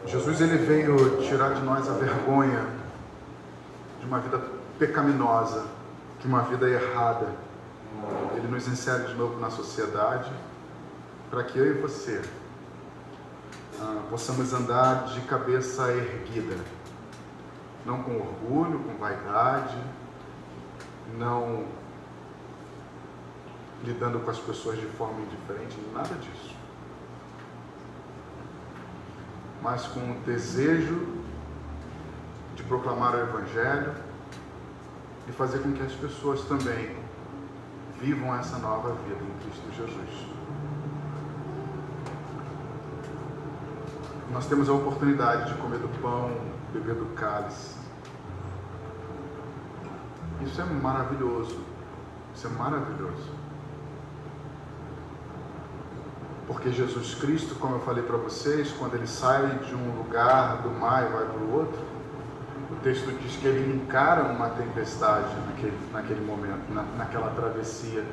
Jesus, ele veio tirar de nós a vergonha de uma vida pecaminosa, de uma vida errada. Ele nos insere de novo na sociedade, para que eu e você possamos andar de cabeça erguida, não com orgulho, com vaidade, não lidando com as pessoas de forma indiferente, nada disso. Mas com o desejo de proclamar o Evangelho e fazer com que as pessoas também vivam essa nova vida em Cristo Jesus. Nós temos a oportunidade de comer do pão, beber do cálice. Isso é maravilhoso. Isso é maravilhoso. Porque Jesus Cristo, como eu falei para vocês, quando ele sai de um lugar do mar e vai para o outro, o texto diz que ele encara uma tempestade naquele momento, naquela travessia.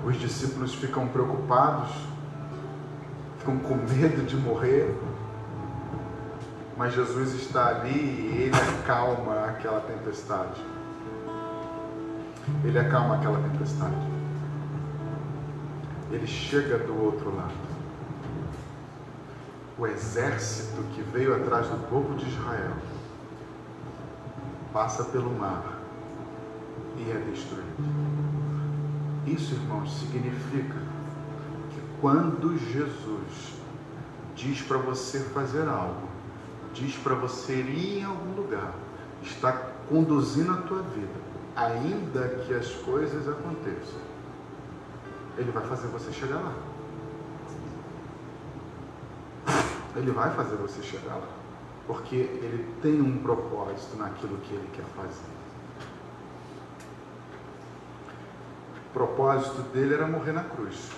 Os discípulos ficam preocupados, ficam com medo de morrer, mas Jesus está ali e ele acalma aquela tempestade. Ele acalma aquela tempestade. Ele chega do outro lado. O exército que veio atrás do povo de Israel passa pelo mar e é destruído. Isso, irmãos, significa que quando Jesus diz para você fazer algo, diz para você ir em algum lugar, está conduzindo a tua vida, ainda que as coisas aconteçam, ele vai fazer você chegar lá. Ele vai fazer você chegar lá, porque ele tem um propósito naquilo que ele quer fazer. O propósito dele era morrer na cruz,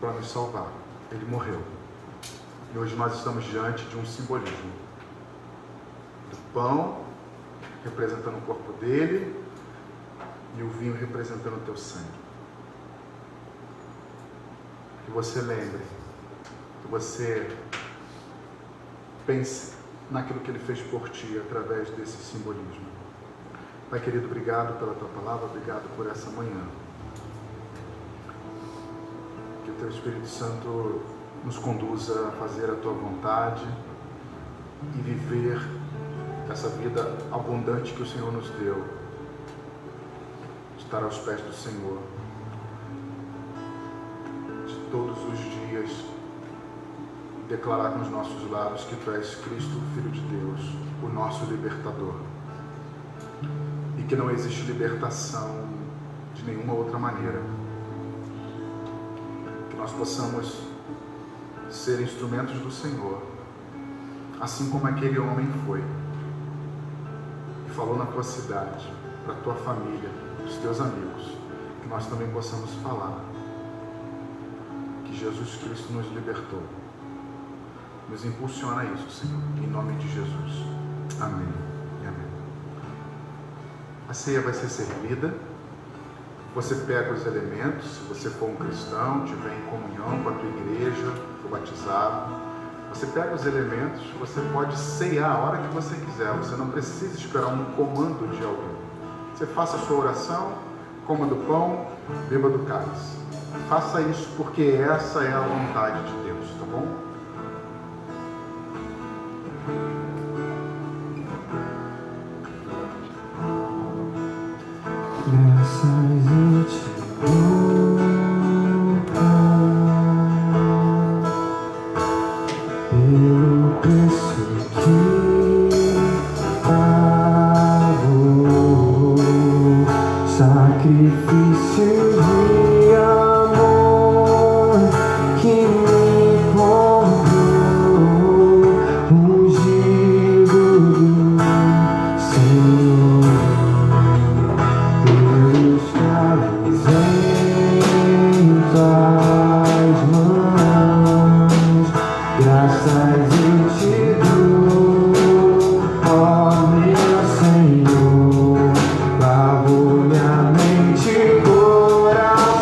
para nos salvar. Ele morreu. E hoje nós estamos diante de um simbolismo. Do pão, representando o corpo dele, e o vinho representando o teu sangue. Que você lembre, que você pense naquilo que ele fez por ti através desse simbolismo. Pai querido, obrigado pela tua palavra, obrigado por essa manhã. Que o teu Espírito Santo nos conduza a fazer a tua vontade e viver essa vida abundante que o Senhor nos deu, estar aos pés do Senhor, de todos os dias declarar com os nossos lábios que tu és Cristo, Filho de Deus, o nosso libertador, e que não existe libertação de nenhuma outra maneira. Que nós possamos ser instrumentos do Senhor, assim como aquele homem foi e falou na tua cidade, para a tua família, para os teus amigos, que nós também possamos falar que Jesus Cristo nos libertou. Nos impulsiona a isso, Senhor, em nome de Jesus. Amém e amém. A ceia vai ser servida. Você pega os elementos, se você for um cristão, estiver em comunhão com a tua igreja, for batizado, você pega os elementos, você pode ceiar a hora que você quiser, você não precisa esperar um comando de alguém. Você faça a sua oração, coma do pão, beba do cálice. Faça isso porque essa é a vontade de Deus, tá bom? Graças eu te dou, pelo preço que pagou, sacrifício de amor que me comprou, ungido do Senhor. Graças eu te dou, ó meu Senhor, lavo minha mente e coração.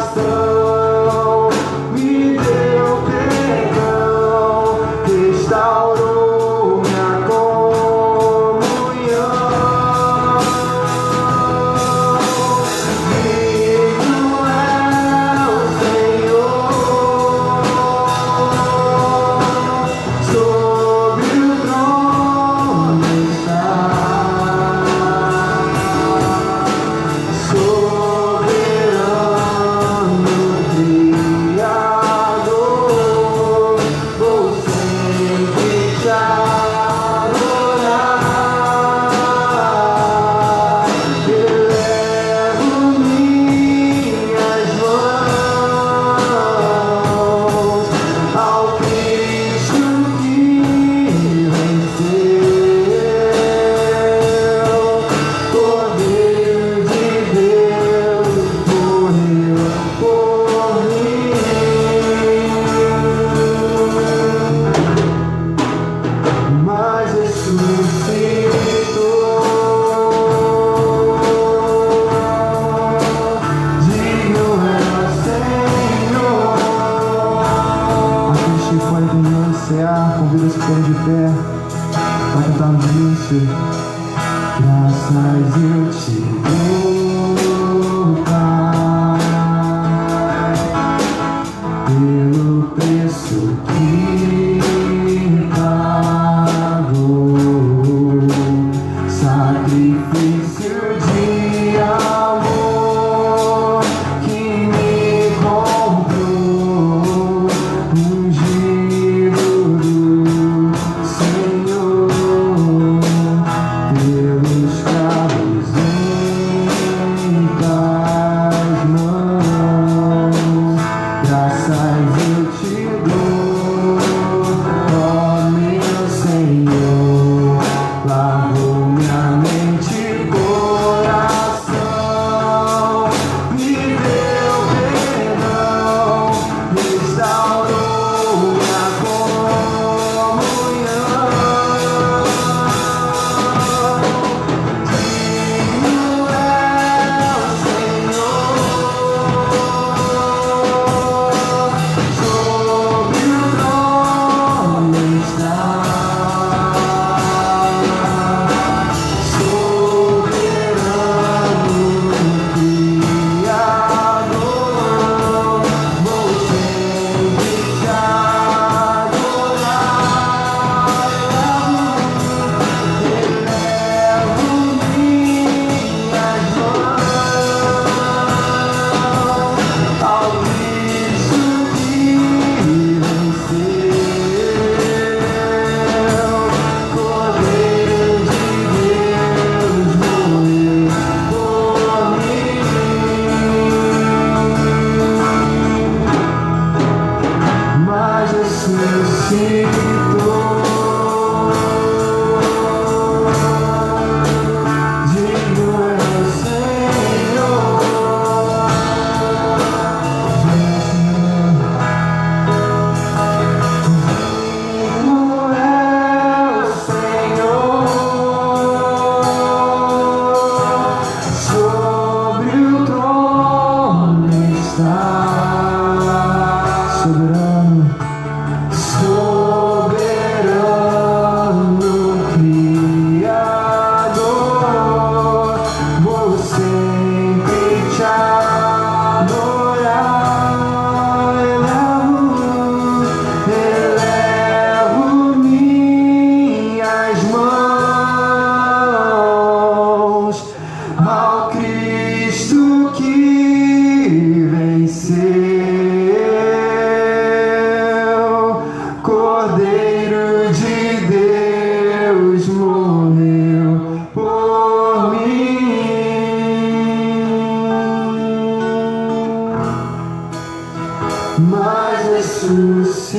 Graça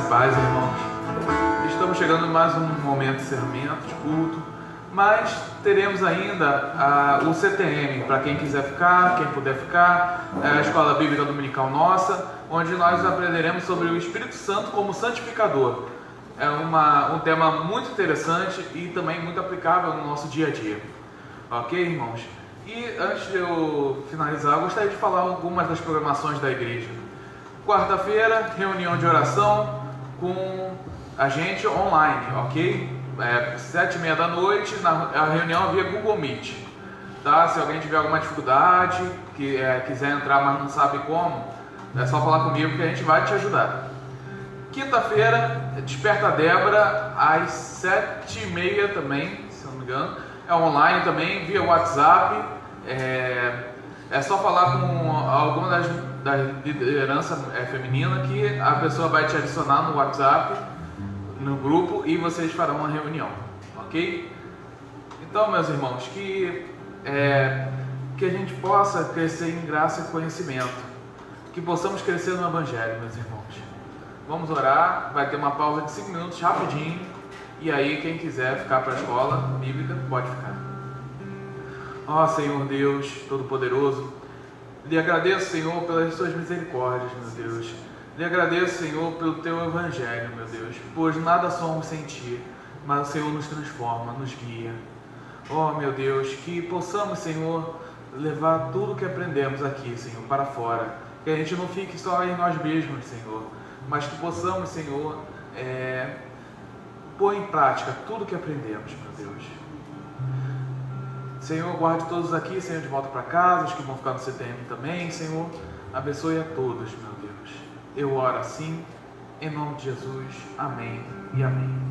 e paz, irmãos. Estamos chegando em mais um momento de encerramento, de culto, mas teremos ainda o CTM, para quem quiser ficar, quem puder ficar, a Escola Bíblica Dominical Nossa, onde nós aprenderemos sobre o Espírito Santo como santificador. É um tema muito interessante e também muito aplicável no nosso dia a dia. Ok, irmãos? E antes de eu finalizar, eu gostaria de falar algumas das programações da igreja. Quarta-feira, reunião de oração com a gente online, ok? 7h30 da noite, a reunião via Google Meet. Tá? Se alguém tiver alguma dificuldade, quiser entrar, mas não sabe como, é só falar comigo que a gente vai te ajudar. Quinta-feira, Desperta a Débora, às 7h30 também, se não me engano. É online também, via WhatsApp. É só falar com alguma da liderança feminina que a pessoa vai te adicionar no WhatsApp, no grupo, e vocês farão uma reunião, ok? Então, meus irmãos, que a gente possa crescer em graça e conhecimento, que possamos crescer no Evangelho, meus irmãos. Vamos orar, vai ter uma pausa de 5 minutos rapidinho, e aí quem quiser ficar para a escola bíblica pode ficar. Ó Senhor Deus Todo-Poderoso, lhe agradeço, Senhor, pelas suas misericórdias, meu Deus. Lhe agradeço, Senhor, pelo teu Evangelho, meu Deus, pois nada somos sem ti, mas o Senhor nos transforma, nos guia. Ó meu Deus, que possamos, Senhor, levar tudo que aprendemos aqui, Senhor, para fora. Que a gente não fique só em nós mesmos, Senhor, mas que possamos, Senhor, pôr em prática tudo que aprendemos, meu Deus. Senhor, guarde todos aqui, Senhor, de volta para casa, os que vão ficar no CTM também, Senhor. Abençoe a todos, meu Deus. Eu oro assim, em nome de Jesus. Amém e amém.